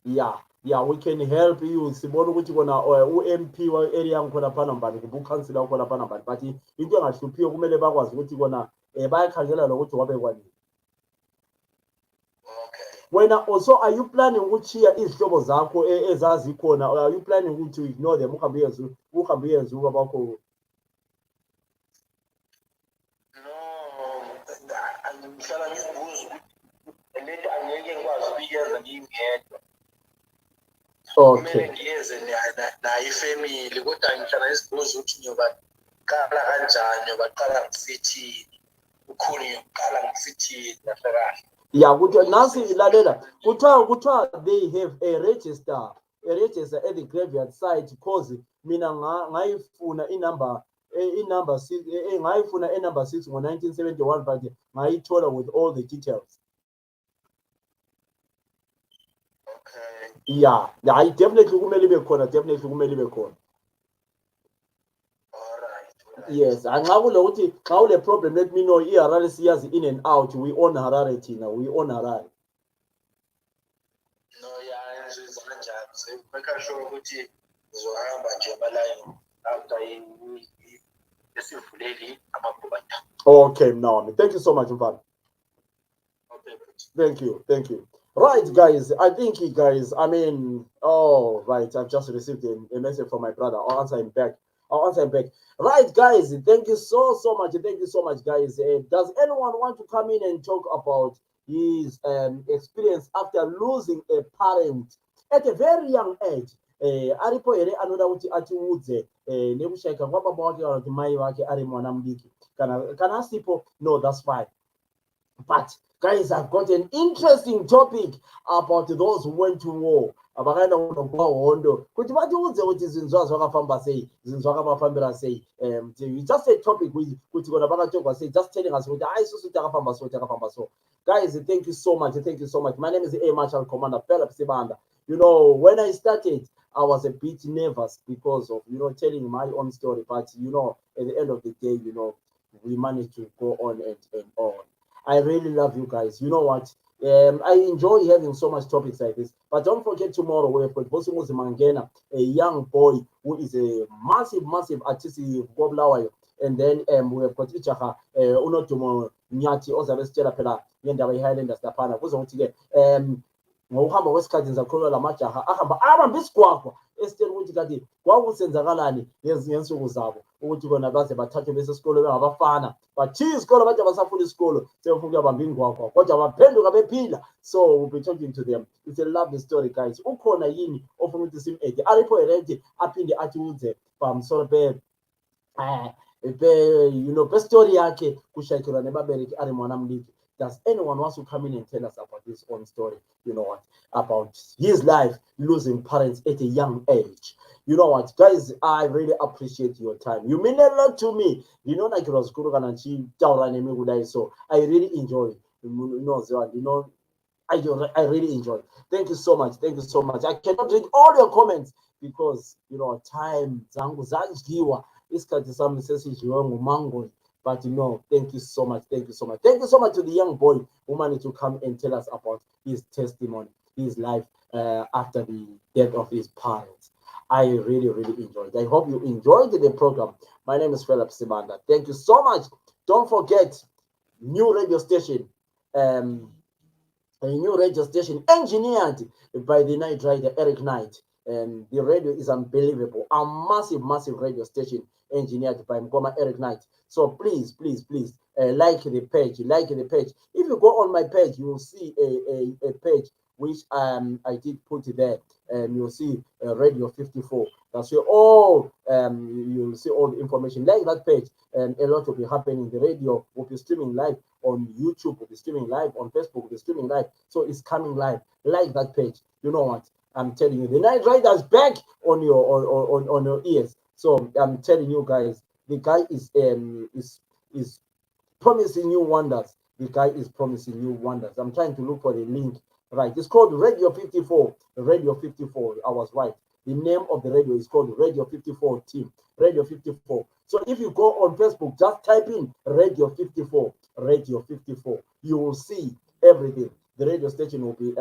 Yeah, we can help you. Sibona ukuthi kona u-MP wa area ngikhona phana mbani kumbe ukansila ukhona phana mbani but into engahluphiyo kumele bakwazi ukuthi kona bayakhangela lokuthi wabekwa nini. Okay. Wena also are you planning ukuchiya izihlobo zakho ezazi khona or are you planning to ignore them uhambe yenza ubaba bakho? No, ngihlala ngizibuza ukuthi lento angeke ngikwazi ukuyenza ngingedwa. Okay. Kumele ngiyeze nayo ifamily kodwa ngihlala ngizibuza ukuthi ngiyobaqala kanjani, ngiyobaqala ngisithini. Ukhulu ngiyobaqala ngisithini kahle. Yeah, nasi lalela kuthiwa they have a register at the graveyard site because mina ngayifuna inumber 6 ngayifuna number 6 ngo-1971 but ngayithola with all the details. Okay. Yeah, definitely kumele ibe khona. Alright. Yes, nxa kulokuthi xa ule problem let me know. iHarare siyazi in and out. We own Harare thina. We own Harare. No, yeah, ngizoyenza kanjani. Make sure ukuthi ngizohamba nje emalayini after esivuleli amabhota. Okay, now thank you so much, mfana. Okay. Thank you. Right, guys. I think right. I've just received a message from my brother. I'll answer him back. Right, guys. Thank you so much. Thank you so much, guys. Does anyone want to come in and talk about his experience after losing a parent at a very young age. Aripo here anoda kuti atiudze nekushayika kwababa wake kana kuti mai vake ari mwana mudiki kana asipo, no, that's fine. But guys, I've got an interesting topic about those who went to war. Vakaenda kunogwa hondo kuti vatiudze kuti zvinhu zvavo zvakafamba sei, zvinhu zvakavafambira sei. Just a topic kuti kona vakatogwa sei, just telling us kuti isusu takafamba so. Guys, thank you so much. My name is Air Marshal Commander Philip Sibanda. You know, when I started, I was a bit nervous because of, telling my own story. But, at the end of the day, we managed to go on and on. I really love you guys. You know what? I enjoy having so much topics like this. But don't forget tomorrow we have got Bosumuzi Mangena, a young boy who is a massive artist in Goblawayo. And then we have got Ichaha, Unotumo Nyati, Ozavestera Pela, Yenda Highlanders Tapana, Kuzotige, ngokuhamba kwesikhathi ngizakhuluma lamajaha ahamba abambisikwakwa esiteni ukuthi kanti kwakusenzakalani lezi ngensuku zabo ukuthi kona baze bathathwe bese isikolo bengabafana bathiya isikolo bathi abasafuna isikolo sebefuna ukuyabamba ingwakwa kodwa baphenduka bephila. So we'll be talking to them. It's a lovely story, guys. Ukhona yini ofuna ukuthi sim-ede aripo eredi aphinde atiudze pamsoro pestori yakhe kushayikilwa nebabereki ari mwana mdiki. Does anyone want to come in and tell us about his own story? You know what? About his life losing parents at a young age. You know what, guys? I really appreciate your time. You mean a lot to me. You know, like so I really enjoy. I really enjoy. Thank you so much. I cannot read all your comments because time zangu zangiwa isikhathi sami sesidliwe ngumango. But thank you so much. Thank you so much to the young boy who managed to come and tell us about his testimony, his life after the death of his parents. I really enjoyed. I hope you enjoyed the program. My name is Philip Sibanda. Thank you so much. Don't forget, new radio station, a new radio station engineered by the Night Rider Eric Knight. And the radio is unbelievable. A massive radio station engineered by Mkoma Eric Knight. So please, like the page. If you go on my page, you will see a page which I did put there, and you'll see Radio 54. That's where you'll see all the information. Like that page, and a lot will be happening. The radio will be streaming live on YouTube, will be streaming live on Facebook, will be streaming live. So it's coming live. Like that page. You know what? I'm telling you, the Night Rider's back on your ears. So I'm telling you guys, the guy is promising you wonders. The guy is promising you wonders. I'm trying to look for the link. Right, it's called Radio 54. Radio 54. I was right. The name of the radio is called Radio 54 Team. Radio 54. So if you go on Facebook, just type in Radio 54. Radio 54. You will see everything. The radio station will be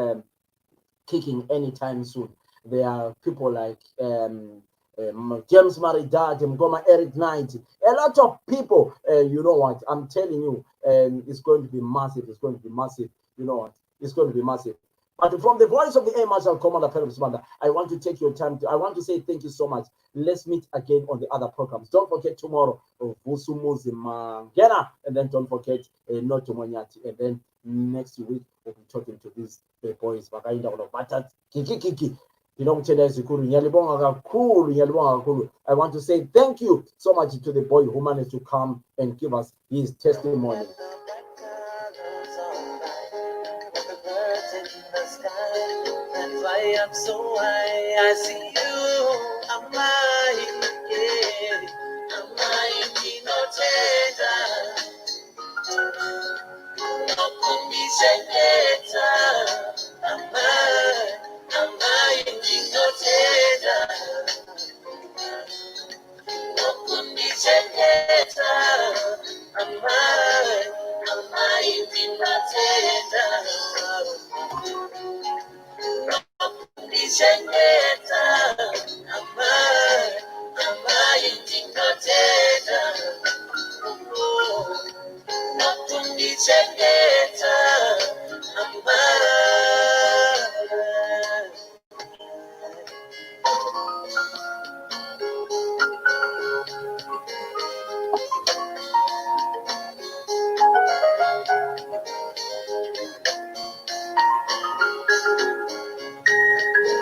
kicking anytime soon. There are people like James Maridad, Mgoma Eric Knight, a lot of people. You know what? I'm telling you, it's going to be massive. It's going to be massive. You know what? It's going to be massive. But from the voice of the Air Marshal Commander Philip Sibanda, I want to take your time. I want to say thank you so much. Let's meet again on the other programs. Don't forget tomorrow, Bosumuzi Mangena, and then don't forget Noto Monyati. And then next week, we'll be talking to these boys. Kiki. I want to say thank you so much to the boy who managed to come and give us his testimony. Fly up so high, I see you. Am I in